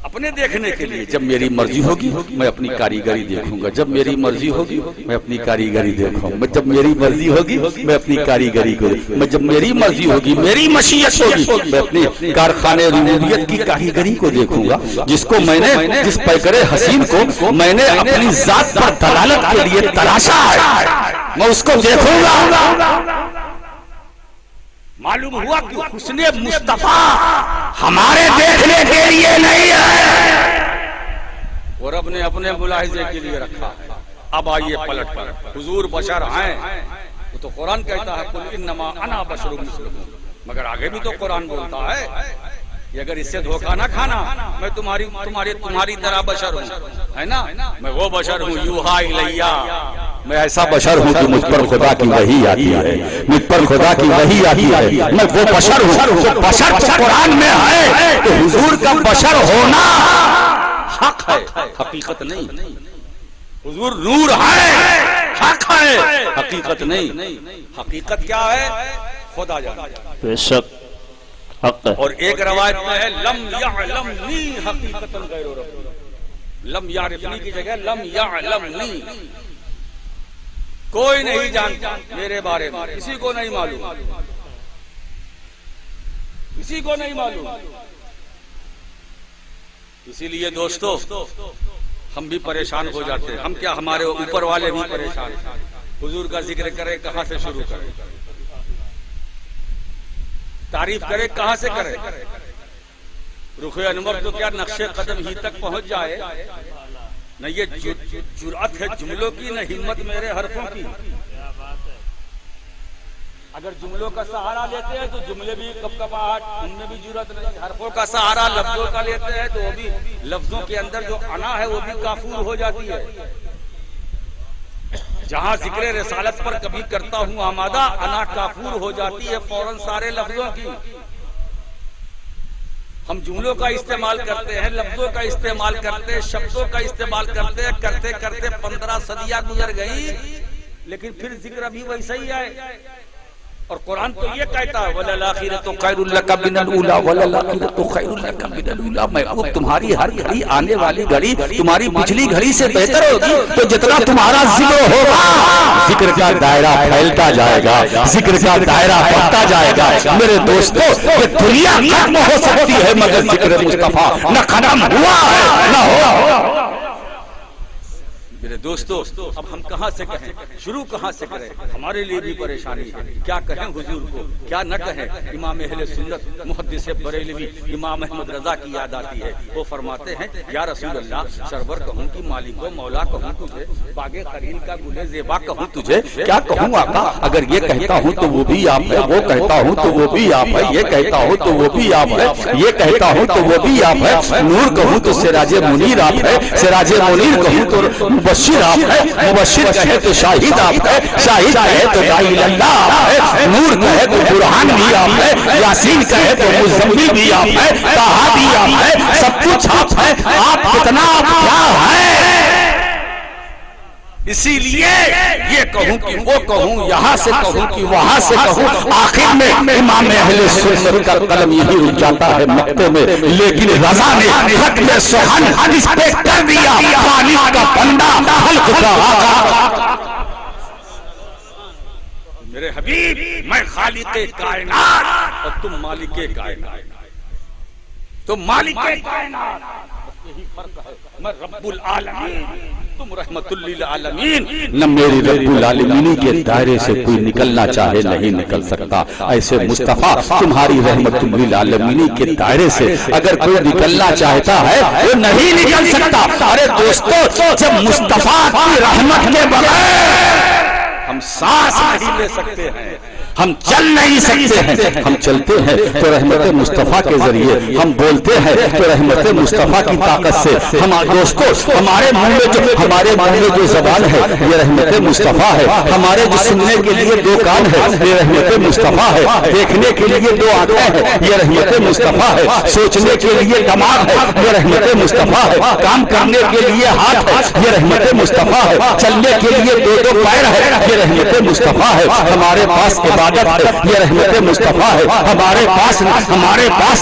اپنے دیکھنے کے لیے۔ جب میری مرضی ہوگی میں اپنی کاریگری دیکھوں گا، جب میری مرضی ہوگی میں اپنی کاریگری دیکھوں گا، جب میری مرضی ہوگی میں اپنی کاریگری کو، میں جب میری مرضی ہوگی، میری مشیت ہوگی میں اپنی کارخانے ربوبیت کی کاریگری کو دیکھوں گا، جس کو میں نے، جس پیکر حسین کو میں نے اپنی ذات پر دلالت کے لیے تراشا ہے، میں اس کو دیکھوں گا۔ معلوم ہوا کہ حسن مصطفیٰ ہمارے دیکھنے کے لیے نہیں ہے، اور رب نے اپنے ملاحظے کے لیے رکھا ہے۔ اب آئیے پلٹ کر، حضور بشر ہیں، وہ تو قرآن کہتا ہے قل انما انا بشر مثلکم، مگر آگے بھی تو قرآن بولتا ہے کہ اگر اس سے دھوکہ نہ کھانا میں تمہاری طرح بشر ہوں، ہے نا، میں وہ بشر ہوں یوحا الیہ، میں ایسا بشر ہوں کہ مجھ پر خدا کی وحی آتی ہے، مجھ پر خدا کی وحی آتی ہے، میں وہ بشر ہوں۔ بشر تو قرآن میں ہے تو حضور کا بشر ہونا حق ہے، حقیقت نہیں۔ حضور نور ہے، حق ہے، حقیقت نہیں۔ حقیقت کیا ہے؟ خدا جانتا ہے، بے شک حق ہے۔ اور ایک روایت میں ہے لم یعلمنی حقیقتا غیر ربی، لم یعرفنی کی جگہ لم یعلمنی، کوئی نہیں جانتا میرے بارے میں، کسی کو نہیں معلوم، کسی کو نہیں معلوم۔ اسی لیے دوستو ہم بھی پریشان ہو جاتے ہیں، ہم کیا ہمارے اوپر والے بھی پریشان ہیں۔ حضور کا ذکر کرے کہاں سے شروع کرے، تعریف کرے کہاں سے کرے؟ رخ انور تو کیا نقش قدم ہی تک پہنچ جائے، نہ یہ جرأت ہے جملوں کی، نہ ہمت میرے حرفوں کی۔ اگر جملوں کا سہارا لیتے ہیں تو جملے بھی کپکپاہٹ، ان میں بھی جرأت نہیں۔ حرفوں کا سہارا لفظوں کا لیتے ہیں تو وہ بھی لفظوں کے اندر جو انا ہے وہ بھی کافور ہو جاتی ہے۔ جہاں ذکر رسالت پر کبھی کرتا ہوں آمادہ، انا کافور ہو جاتی ہے فوراً سارے لفظوں کی۔ ہم جملوں کا استعمال کرتے ہیں، لفظوں کا استعمال کرتے ہیں، شبدوں کا استعمال کرتے ہیں، کرتے کرتے 15 صدیاں گزر گئی، لیکن پھر ذکر ابھی ویسا ہی ہے۔ اور قرآن تو یہ کہتا ہے وَلَلْآخِرَةُ خَيْرٌ لَكَ مِنَ الْأُولَىٰ وَلَلْآخِرَةُ خَيْرٌ لَكَ مِنَ الْأُولَىٰ۔ محبوب تمہاری ہر گھڑی، آنے والی گھڑی تمہاری پچھلی گھڑی سے بہتر ہوگی۔ تو جتنا تمہارا ذکر ہوگا، ذکر کا دائرہ پھیلتا جائے گا، ذکر کا دائرہ بڑھتا جائے گا۔ میرے دوستو، یہ دنیا ختم ہو سکتی ہے مگر ذکر مصطفیٰ نہ ختم ہوا ہے نہ ہوا۔ میرے دوستو، اب ہم کہاں سے کہیں، شروع کہاں سے کریں؟ ہمارے لیے بھی پریشانی ہے، کیا کہیں حضور کو، کیا نہ کہیں۔ امام اہل سنت محدث بریلوی امام احمد رضا کی یاد آتی ہے، وہ فرماتے ہیں یا رسول اللہ، سرور کہوں کہ مالک و مولا کہوں تجھے، باغ خلیل کا گل زیبا کہوں تجھے، کیا کہوں آقا؟ اگر یہ کہتا ہوں تو وہ بھی آپ ہے، وہ کہتا ہوں تو وہ بھی آپ ہے، یہ کہتا ہوں تو وہ بھی آپ ہے، یہ کہتا ہوں تو وہ بھی آپ ہے۔ نور کہوں تو سراج منیر آپ ہے، سراج منیر کہوں تو مبشر آپ ہے، مبشر کہے تو شاہد آپ ہے، شاہد کہے تو داعی اللہ آپ ہے، نور کہے تو برہان بھی آپ ہے، یاسین کہے تو مزمل بھی آپ ہے، طٰہٰ بھی آپ ہے، سب کچھ آپ ہے۔ آپ کتنا آپ کیا ہے؟ اسی لیے یہ کہوں کہ وہ کہوں، یہاں سے کہوں کہ وہاں سے کہوں، آخر میں امام اہل سنت کا قلم یہی رک جاتا ہے مکتے میں، لیکن رضا نے ختم سخن اس پہ کر دیا، خالق کا بندہ، خلق کا آقا۔ میرے حبیب، میں خالق کائنات اور تم مالک کائنات، تم مالک کائنات، یہی فرق ہے۔ میں رب العالمین، تم رحمت للعالمین۔ نہ میری رب العالمین کے دائرے سے کوئی نکلنا چاہے نہیں نکل سکتا، ایسے مصطفیٰ تمہاری رحمت للعالمین کے دائرے سے اگر کوئی نکلنا چاہتا ہے وہ نہیں نکل سکتا۔ ارے دوستو، جب مصطفیٰ کی رحمت کے بغیر ہم سانس نہیں لے سکتے ہیں، ہم چل نہیں سکتے ہیں، ہم چلتے ہیں تو رحمت مصطفیٰ کے ذریعے، ہم بولتے ہیں تو رحمت مصطفیٰ کی طاقت سے۔ دوستو، ہمارے منہ میں جو زبان ہے یہ رحمت مصطفیٰ ہے، ہمارے جو سننے کے لیے دو کان ہے یہ رحمت مصطفیٰ ہے، دیکھنے کے لیے دو آنکھیں ہیں یہ رحمت مصطفیٰ ہے، سوچنے کے لیے دماغ ہے یہ رحمت مصطفیٰ ہے، کام کرنے کے لیے ہاتھ ہے یہ رحمت مصطفیٰ ہے، چلنے کے لیے دو پیر ہے یہ رحمت مصطفیٰ ہے، ہمارے پاس عبادت ہے یہ رحمت مصطفیٰ ہے، ہمارے پاس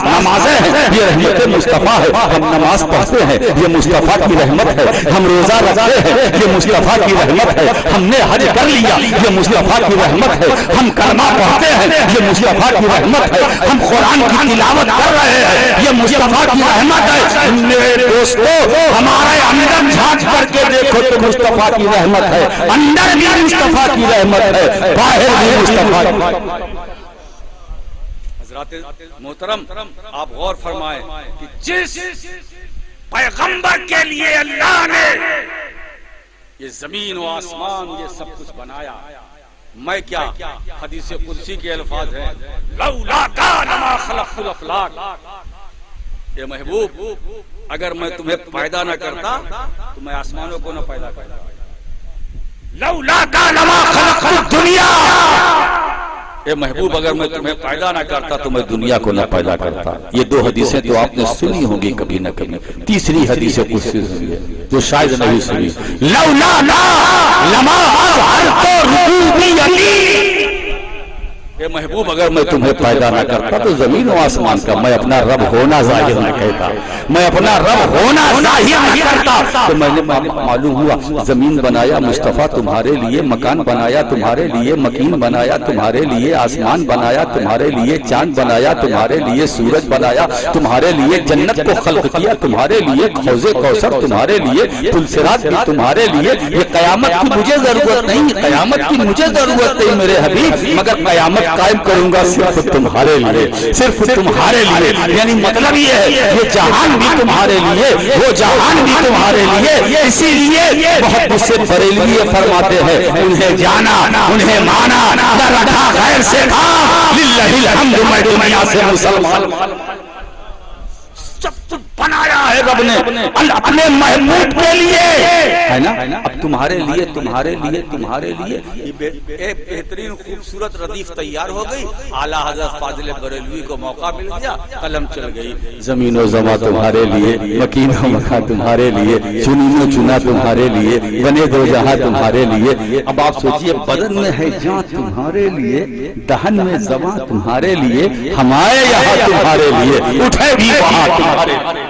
نمازیں ہیں یہ رحمت مصطفیٰ ہے، ہم نماز پڑھتے ہیں یہ مصطفیٰ کی رحمت ہے، ہم روزہ رکھتے ہیں یہ مصطفیٰ کی رحمت ہے، ہم نے حج کر لیا یہ مصطفیٰ کی رحمت ہے، ہم کلمہ پڑھتے ہیں یہ مصطفیٰ کی رحمت ہے، ہم قرآن کی تلاوت کر رہے ہیں یہ مصطفیٰ کی رحمت ہے۔ میرے دوستو، ہمارے اندر جھانک کر کے دیکھو تو مصطفیٰ کی رحمت ہے، اندر بھی مصطفیٰ کی رحمت ہے، باہر بھی مصطفیٰ کی۔ حضرات محترم، آپ غور فرمائیں کہ جس پیغمبر کے لیے اللہ نے یہ زمین و آسمان یہ سب کچھ بنایا، میں کیا، حدیث قدسی کے الفاظ ہیں لولا کان ما خلقت الافلاک، اے محبوب اگر میں تمہیں پیدا نہ کرتا تو میں آسمانوں کو نہ پیدا کرتا، لولا کان ما خلقت الدنیا، اے محبوب اگر میں تمہیں پیدا نہ کرتا تو میں دنیا کو نہ پیدا کرتا۔ یہ دو حدیثیں تو آپ نے سنی ہوں گی کبھی نہ کبھی، تیسری حدیث قدسی سنی ہے جو شاید نہیں سنی، لولا لما اظہرت ربوبیتی، اے محبوب اگر میں تمہیں پیدا نہ کرتا تو زمین و آسمان کا میں اپنا رب ہونا ظاہر نہ کہتا، میں اپنا رب ہونا ظاہر نہ کرتا۔ تو میں نے معلوم ہوا زمین بنایا مصطفیٰ تمہارے لیے، مکان بنایا تمہارے لیے، مکین بنایا تمہارے لیے، آسمان بنایا تمہارے لیے، چاند بنایا تمہارے لیے، سورج بنایا تمہارے لیے، جنت کو خلق کیا تمہارے لیے، حوض کوثر تمہارے لیے، پل صراط بھی تمہارے لیے۔ یہ قیامت کی مجھے ضرورت نہیں، قیامت کی مجھے ضرورت نہیں میرے حبیب، مگر قیامت قائم کروں گا صرف تمہارے لیے، صرف تمہارے لیے۔ یعنی مطلب یہ ہے یہ جہان بھی تمہارے لیے، وہ جہان بھی تمہارے لیے۔ اسی لیے بہت سے بریلوی فرماتے ہیں انہیں جانا انہیں مانا نہ رکھا غیر سے کام، للہ الحمد میں دنیا سے مسلمان۔ جب تم بنایا ہے رب نے اپنے محبوب کے لیے، ہے نا؟ اب تمہارے لیے تمہارے لیے تمہارے لیے ایک بہترین خوبصورت ردیف تیار ہو گئی، اعلیٰ حضرت فاضل بریلوی کو موقع مل گیا، قلم چل گئی، زمین و زماں تمہارے لیے، مکین و مکان تمہارے لیے، چنین و چنا تمہارے لیے، بنے دو جہاں تمہارے لیے۔ اب آپ سوچئے بدن میں ہے جان تمہارے لیے، دہن میں زبان تمہارے لیے، ہمارے یہاں تمہارے لیے، اٹھے بھی وہاں تمہارے لیے،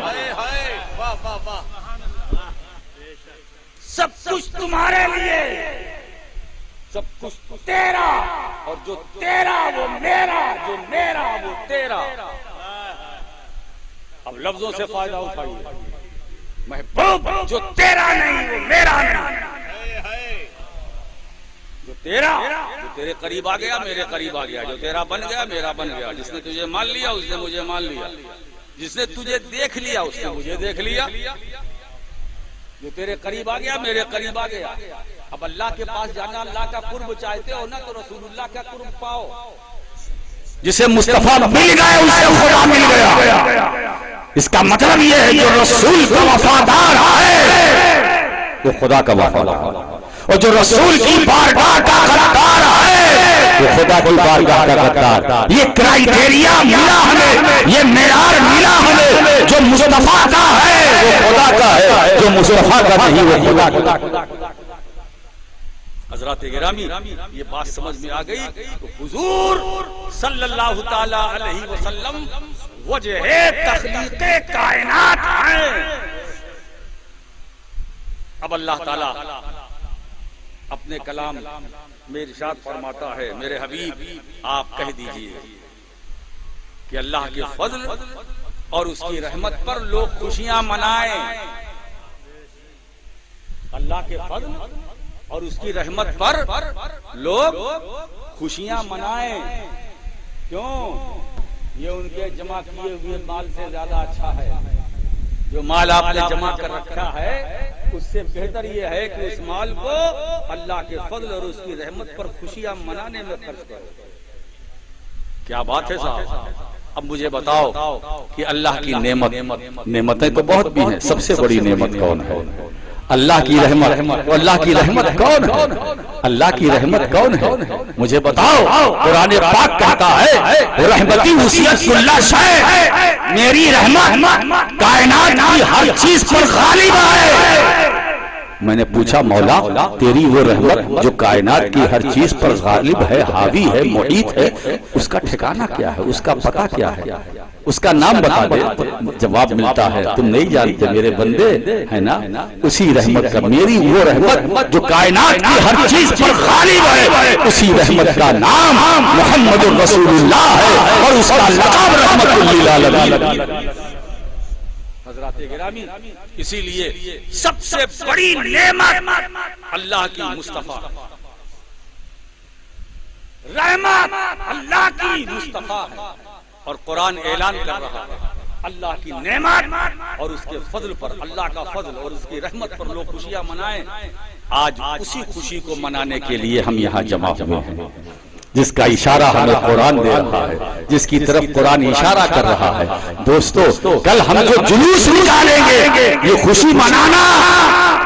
سب کچھ تمہارے لیے، سب کچھ تیرا، اور جو تیرا وہ میرا، جو میرا وہ تیرا۔ اب لفظوں سے فائدہ اٹھائیے، محبوب جو تیرا نہیں وہ میرا نہیں، جو تیرا جو تیرے قریب آ گیا میرے قریب آ گیا، جو تیرا بن گیا میرا بن گیا، جس نے تجھے مان لیا اس نے مجھے مان لیا، جس نے تجھے دیکھ لیا اس نے مجھے دیکھ لیا، جو تیرے قریب آ گیا میرے قریب آ گیا۔ اب اللہ کے پاس جانا، اللہ کا قرب چاہتے ہو نا تو رسول اللہ کا قرب پاؤ، جسے مصطفیٰ مل گئے اسے خدا مل گیا۔ اس کا مطلب یہ ہے جو رسول کا وفادار ہے وہ خدا کا وفادار ہے، اور جو رسول کی بارگاہ کا غدار ہے وہ خدا کی بارگاہ کا غدار۔ یہ کرائیٹیریا ملا ہمیں، یہ معیار ملا ہمیں، جو مصطفیٰ کا ہے وہ خدا کا ہے، جو مصطفیٰ کا نہیں وہ خدا کا۔ حضرات گرامی یہ بات سمجھ میں آ گئی تو حضور صلی اللہ تعالی علیہ وسلم وجہ تخلیق کائنات ہیں۔ اب اللہ تعالی اپنے کلام میں ارشاد فرماتا ہے، میرے حبیب آپ کہہ دیجئے کہ اللہ کے فضل اور اس کی رحمت پر لوگ خوشیاں منائیں، اللہ کے فضل اور اس کی رحمت پر لوگ خوشیاں منائیں۔ کیوں؟ یہ ان کے جمع کیے ہوئے مال سے زیادہ اچھا ہے، جو مال آپ نے جمع کر رکھا ہے اس سے بہتر یہ ہے کہ اس مال کو اللہ کے فضل اور اس کی رحمت پر خوشیاں منانے میں خرچ کرو۔ کیا بات ہے صاحب؟ اب مجھے بتاؤ کہ اللہ کی نعمتیں تو بہت بھی ہیں، سب سے بڑی نعمت کون ہے؟ اللہ کی رحمت۔ اللہ کی رحمت کون ہے؟ اللہ کی رحمت کون ہے؟ مجھے بتاؤ۔ قرآن پاک کہتا ہے رحمتی وسعت کل شیء، میری رحمت کائنات کی ہر چیز پر غالب ہے۔ میں نے پوچھا مولا تیری وہ رحمت جو کائنات کی ہر چیز پر غالب ہے، حاوی ہے، محیط ہے، اس کا ٹھکانہ کیا ہے؟ اس کا پتہ کیا ہے؟ اس کا نام بتا دے۔ جواب ملتا ہے تم نہیں جانتے میرے بندے، ہے نا؟ اسی رحمت کا، میری وہ رحمت جو کائنات کی ہر چیز پر غالب ہے، اسی رحمت کا نام محمد رسول اللہ ہے، اور اس کا لقب رحمت للعالمین۔ حضرات گرامی اسی لیے سب سے بڑی نعمت اللہ کی مصطفیٰ، رحمت اللہ کی مصطفیٰ ہے، اور قرآن اعلان کر رہا ہے اللہ کی نعمت اور اس کے فضل پر، اللہ کا فضل اور اس کی رحمت پر لوگ خوشیاں منائیں۔ آج اسی خوشی کو منانے کے لیے ہم یہاں جمع ہوئے ہیں، جس کا اشارہ ہمیں قرآن دے رہا ہے، جس کی طرف قرآن اشارہ کر رہا ہے۔ دوستو کل ہم جو جلوس نکالیں گے یہ خوشی منانا۔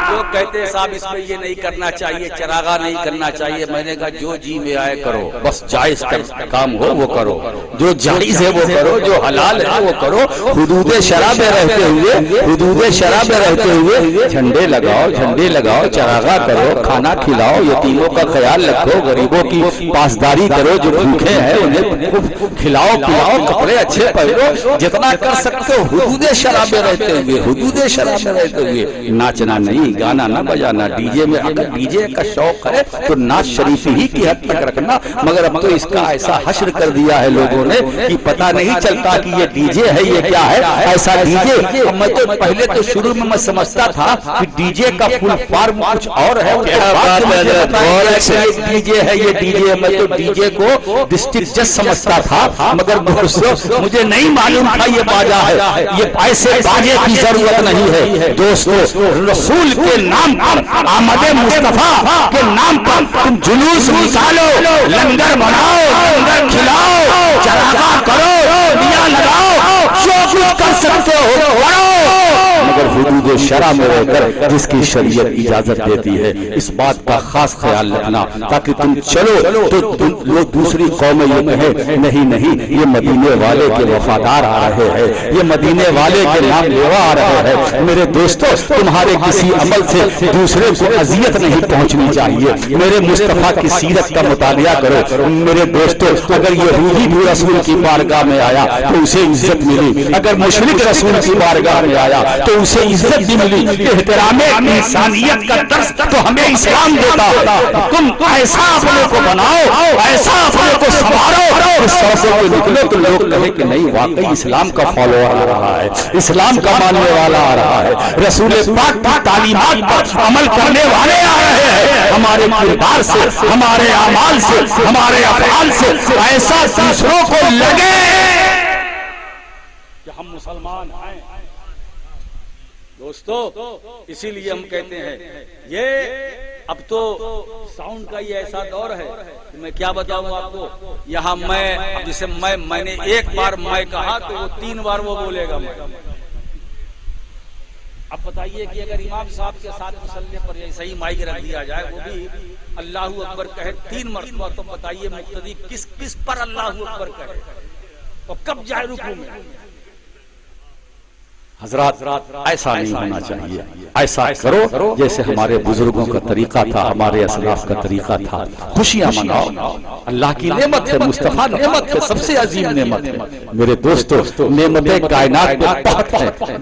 لوگ کہتے ہیں صاحب اس میں یہ نہیں کرنا چاہیے، چراغا نہیں کرنا چاہیے۔ میں نے کہا جو جی میں آئے کرو، بس جائز کام ہو وہ کرو، جو جائز ہے وہ کرو، جو حلال ہے وہ کرو، حدود شرع میں رہتے ہوئے، حدود شرع میں رہتے ہوئے جھنڈے لگاؤ، جھنڈے لگاؤ، چراغا کرو، کھانا کھلاؤ، یتیموں کا خیال رکھو، غریبوں کی پاسداری کرو، جو بھوکے ہیں انہیں کھلاؤ پلاؤ، کپڑے اچھے پہنو، جتنا کر سکتے ہو حدود شرع میں رہتے ہوئے، حدود شرع میں رہتے ہوئے۔ ناچنا نہیں، گانا نہ بجانا، ڈی جے میں اگر ڈی جے کا شوق ہے تو ناچ شریف ہی کی حد تک رکھنا، مگر اب تو اس کا ایسا حشر کر دیا ہے لوگوں نے کہ پتہ نہیں چلتا کہ یہ ڈی جے ہے یہ کیا ہے۔ ایسا ڈی جے، میں تو پہلے تو شروع میں میں سمجھتا تھا کہ ڈی جے کا فل فارم کچھ اور ہے، ڈی جے ہے یہ ڈی جے، میں تو ڈی جے کو ڈسٹرکٹ جج سمجھتا تھا، مگر دوستو مجھے نہیں معلوم تھا یہ باجا ہے۔ یہ ایسے باجے کی ضرورت نہیں ہے دوستو، رسول کے نام پر، آمد مصطفیٰ کے نام پر تم جلوس نکالو، لنگر بناؤ، لنگر کھلاؤ، چراغا کرو، دیا لگاؤ، جو تم کر سکتے ہو پڑھو، مگر حدود شرع میں رہ کر جس کی شریعت اجازت دیتی ہے، اس بات کا خاص خیال رکھنا، تاکہ تم چلو تو لوگ دوسری قومیں یہ کہیں نہیں نہیں یہ مدینے والے کے وفادار آ رہے ہیں، یہ مدینے والے کے نام لیوا آ رہے ہیں۔ میرے دوستو، تمہارے کسی عمل سے دوسرے کو اذیت نہیں پہنچنی چاہیے۔ میرے مصطفیٰ کی سیرت کا مطالعہ کرو میرے دوستو، اگر یہودی بھی رسول کی بارگاہ میں آیا تو اسے عزت ملی، اگر مشرک رسول کی بارگاہ میں آیا تو اسے عزت بھی ملی۔ احترام انسانیت کا درس تو ہمیں اسلام دیتا ہے۔ تم ایسا اپنے کو بناؤ، ایسا اپنے کو سنوارو، اس سڑکوں پہ نکلو تو لوگ کہیں کہ نہیں واقعی اسلام کا فالوور آ رہا ہے، اسلام کا ماننے والا آ رہا ہے، رسول پاک کی تعلیمات پر عمل کرنے والے آ رہے ہیں۔ ہمارے کردار سے، ہمارے اعمال سے، ہمارے افعال سے ایسا دوسروں کو لگے کہ ہم مسلمان ہیں۔ دوستو، اسی لیے ہم کہتے ہیں یہ اب تو ساؤنڈ کا یہ ایسا دور ہے کہ میں کیا بتاؤں آپ کو۔ یہاں جسے میں نے ایک بار میں کہا تو وہ 3 بار وہ بولے گا میں۔ اب بتائیے کہ اگر امام صاحب کے ساتھ مصلی پر ایسا ہی مائک رکھ دیا جائے، وہ بھی اللہ اکبر کہے 3 مرتبہ، تو بتائیے مقتدی کس پر اللہ اکبر کہے اور کب جائے رکوع میں؟ حضرات ایسا نہیں ہونا چاہیے، ایسا کرو جیسے ہمارے بزرگوں کا طریقہ تھا، ہمارے اسلاف کا طریقہ تھا۔ خوشیاں مناؤ، اللہ کی نعمت ہے، مصطفیٰ نعمت ہے، سب سے عظیم نعمت ہے۔ میرے دوستو، نعمتیں کائنات میں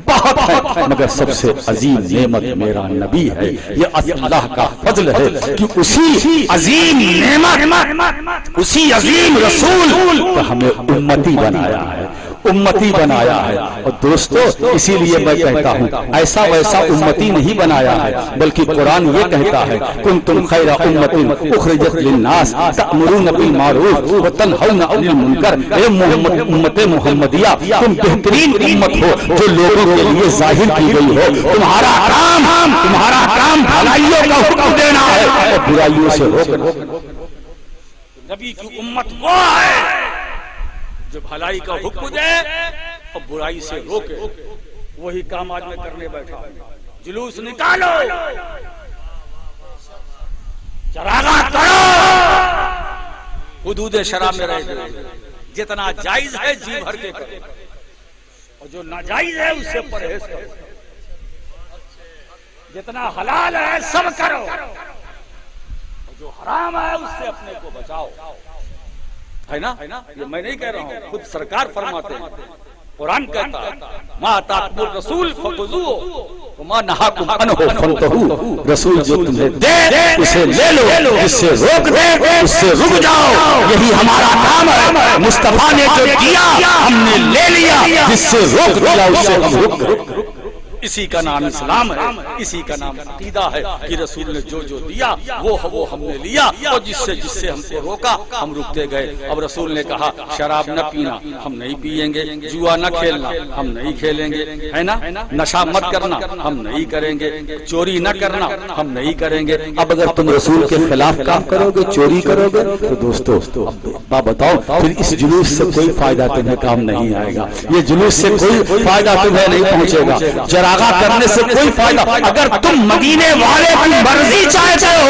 بہت ہیں، مگر سب سے عظیم نعمت میرا نبی ہے۔ یہ اللہ کا فضل ہے کہ اسی عظیم نعمت، اسی عظیم رسول کا ہمیں امتی بنایا ہے، امتی بنایا ہے۔ اور دوستو، اسی لیے میں کہتا ہوں ایسا ویسا امتی نہیں بنایا ہے، بلکہ قرآن یہ کہتا ہے کنتم خیر امت اخرجت للناس تأمرون بالمعروف وتنہون عن المنکر۔ اے امت محمدیہ، تم بہترین امت ہو جو لوگوں کے لیے ظاہر کی گئی ہو۔ تمہارا کام بھلائیوں کا حکم دینا ہے اور برائیوں سے روکنا۔ نبی کی امت وہ ہے جو بھلائی کا حکم دے اور برائی سے روکے۔ وہی کام آج میں کرنے بیٹھا ہوں۔ جلوس نکالو، چراغاں کرو، حدود شرع میں رہ جاؤ، جتنا جائز ہے جی بھر کے کرو، اور جو ناجائز ہے اس سے پرہیز کرو، جتنا حلال ہے سب کرو، اور جو حرام ہے اس سے اپنے کو بچاؤ۔ ہے نا؟ یہ میں نہیں کہہ رہا ہوں، خود سرکار فرماتے ہیں، قرآن کہتا ہے ما آتاکم الرسول فخذوہ وما نہاکم عنہ فانتہوا۔ رسول جو تمہیں دے اسے لے لو، جس سے روک دے اس سے رک جاؤ۔ یہی ہمارا کام ہے۔ مصطفیٰ نے جو دیا ہم نے لے لیا، جس سے روک دیا اس سے ہم رک گئے۔ اسی کا نام اسلام ہے، اسی کا نام عقیدہ ہے کہ رسول نے جو دیا وہ ہم نے لیا، اور جس سے ہم کو روکا ہم رکتے گئے۔ اب رسول نے کہا شراب نہ پینا، ہم نہیں پیئیں گے، جوا نہ کھیلنا، ہم نہیں کھیلیں گے، ہے نا، نشہ مت کرنا، ہم نہیں کریں گے، چوری نہ کرنا، ہم نہیں کریں گے۔ اب اگر تم رسول کے خلاف کام کرو گے، چوری کرو گے، تو دوستو بتاؤ پھر اس جلوس سے کوئی فائدہ تمہیں کام نہیں آئے گا، یہ جلوس سے کوئی فائدہ تمہیں نہیں پہنچے گا، چراغاں کرنے سے کوئی فائدہ۔ اگر تم مدینے والے کی مرضی چاہتے ہو،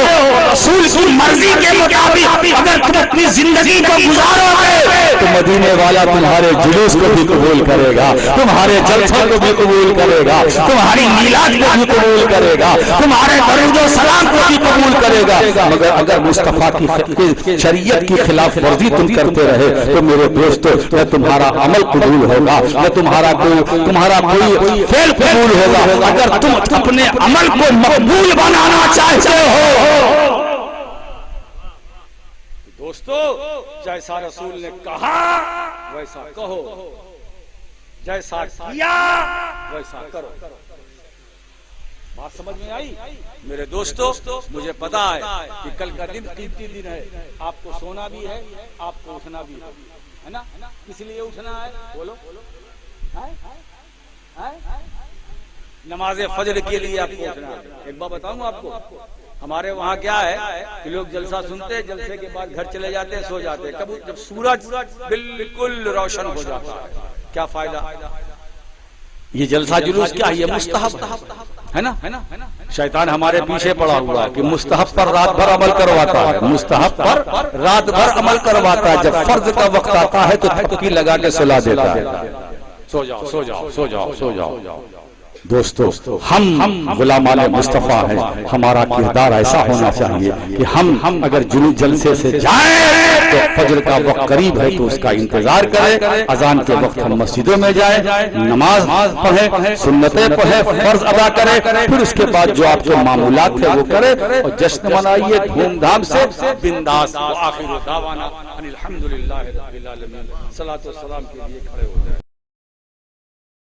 رسول کی مرضی کے مطابق اگر تم اپنی زندگی کو گزارو گے تو مدینے والا تمہارے جلوس کو بھی قبول کرے گا، تمہارے جلسوں کو بھی قبول کرے گا، تمہاری میلاد کو بھی قبول کرے گا، تمہارے درود و سلام کو بھی قبول کرے گا۔ مگر اگر مصطفیٰ کی شریعت کی خلاف ورزی تم کرتے رہے تو میرے دوستو، نہ تمہارا عمل قبول ہوگا، نہ تمہارا کوئی فعل قبول ہوگا۔ اگر تم اپنے عمل کو مقبول بنانا چاہتے ہو، دوستو جیسا رسول نے کہا ویسا کہو، جیسا کیا ویسا کرو۔ بات سمجھ میں آئی میرے دوستو؟ مجھے پتا ہے کہ کل کا دن قیمتی دن ہے، آپ کو سونا بھی ہے، آپ کو اٹھنا بھی ہے نا؟ کس لیے اٹھنا ہے بولو؟ نماز فجر کے لیے آپ کو اٹھنا ہے۔ ایک بات بتاؤں آپ کو، ہمارے وہاں کیا ہے کہ لوگ جلسہ سنتے ہیں، جلسے کے بعد گھر چلے جاتے ہیں، سو جاتے ہیں۔ کب جب سورج بالکل روشن ہو جاتا ہے کیا فائدہ؟ یہ جلسہ جلوس کیا ہے؟ یہ مستحب ہے نا. شیطان ہمارے پیچھے پڑا ہوا ہے کہ مستحب پر رات بھر عمل کرواتا ہے، مستحب پر رات بھر عمل کرواتا ہے، جب فرض کا وقت آتا ہے تو تھپکی لگا کے سلا دیتا ہے. سو جاؤ سو جاؤ سو جاؤ سو جاؤ. دوستو ہم غلامان مصطفیٰ ہیں، ہمارا کردار ایسا ہونا چاہیے کہ ہم اگر جلسے سے جائیں تو فجر کا وقت قریب ہے تو اس کا انتظار کریں، اذان کے وقت ہم مسجدوں میں جائیں، نماز پڑھیں، سنتیں پڑھیں، فرض ادا کریں، پھر اس کے بعد جو آپ کے معمولات ہیں وہ کریں اور جشن منائیے دھوم دھام سے بنداس. وآخر دعوانا ان الحمدللہ رب العالمین. صلاۃ و سلام کے لیے کھڑے ہو جائیں.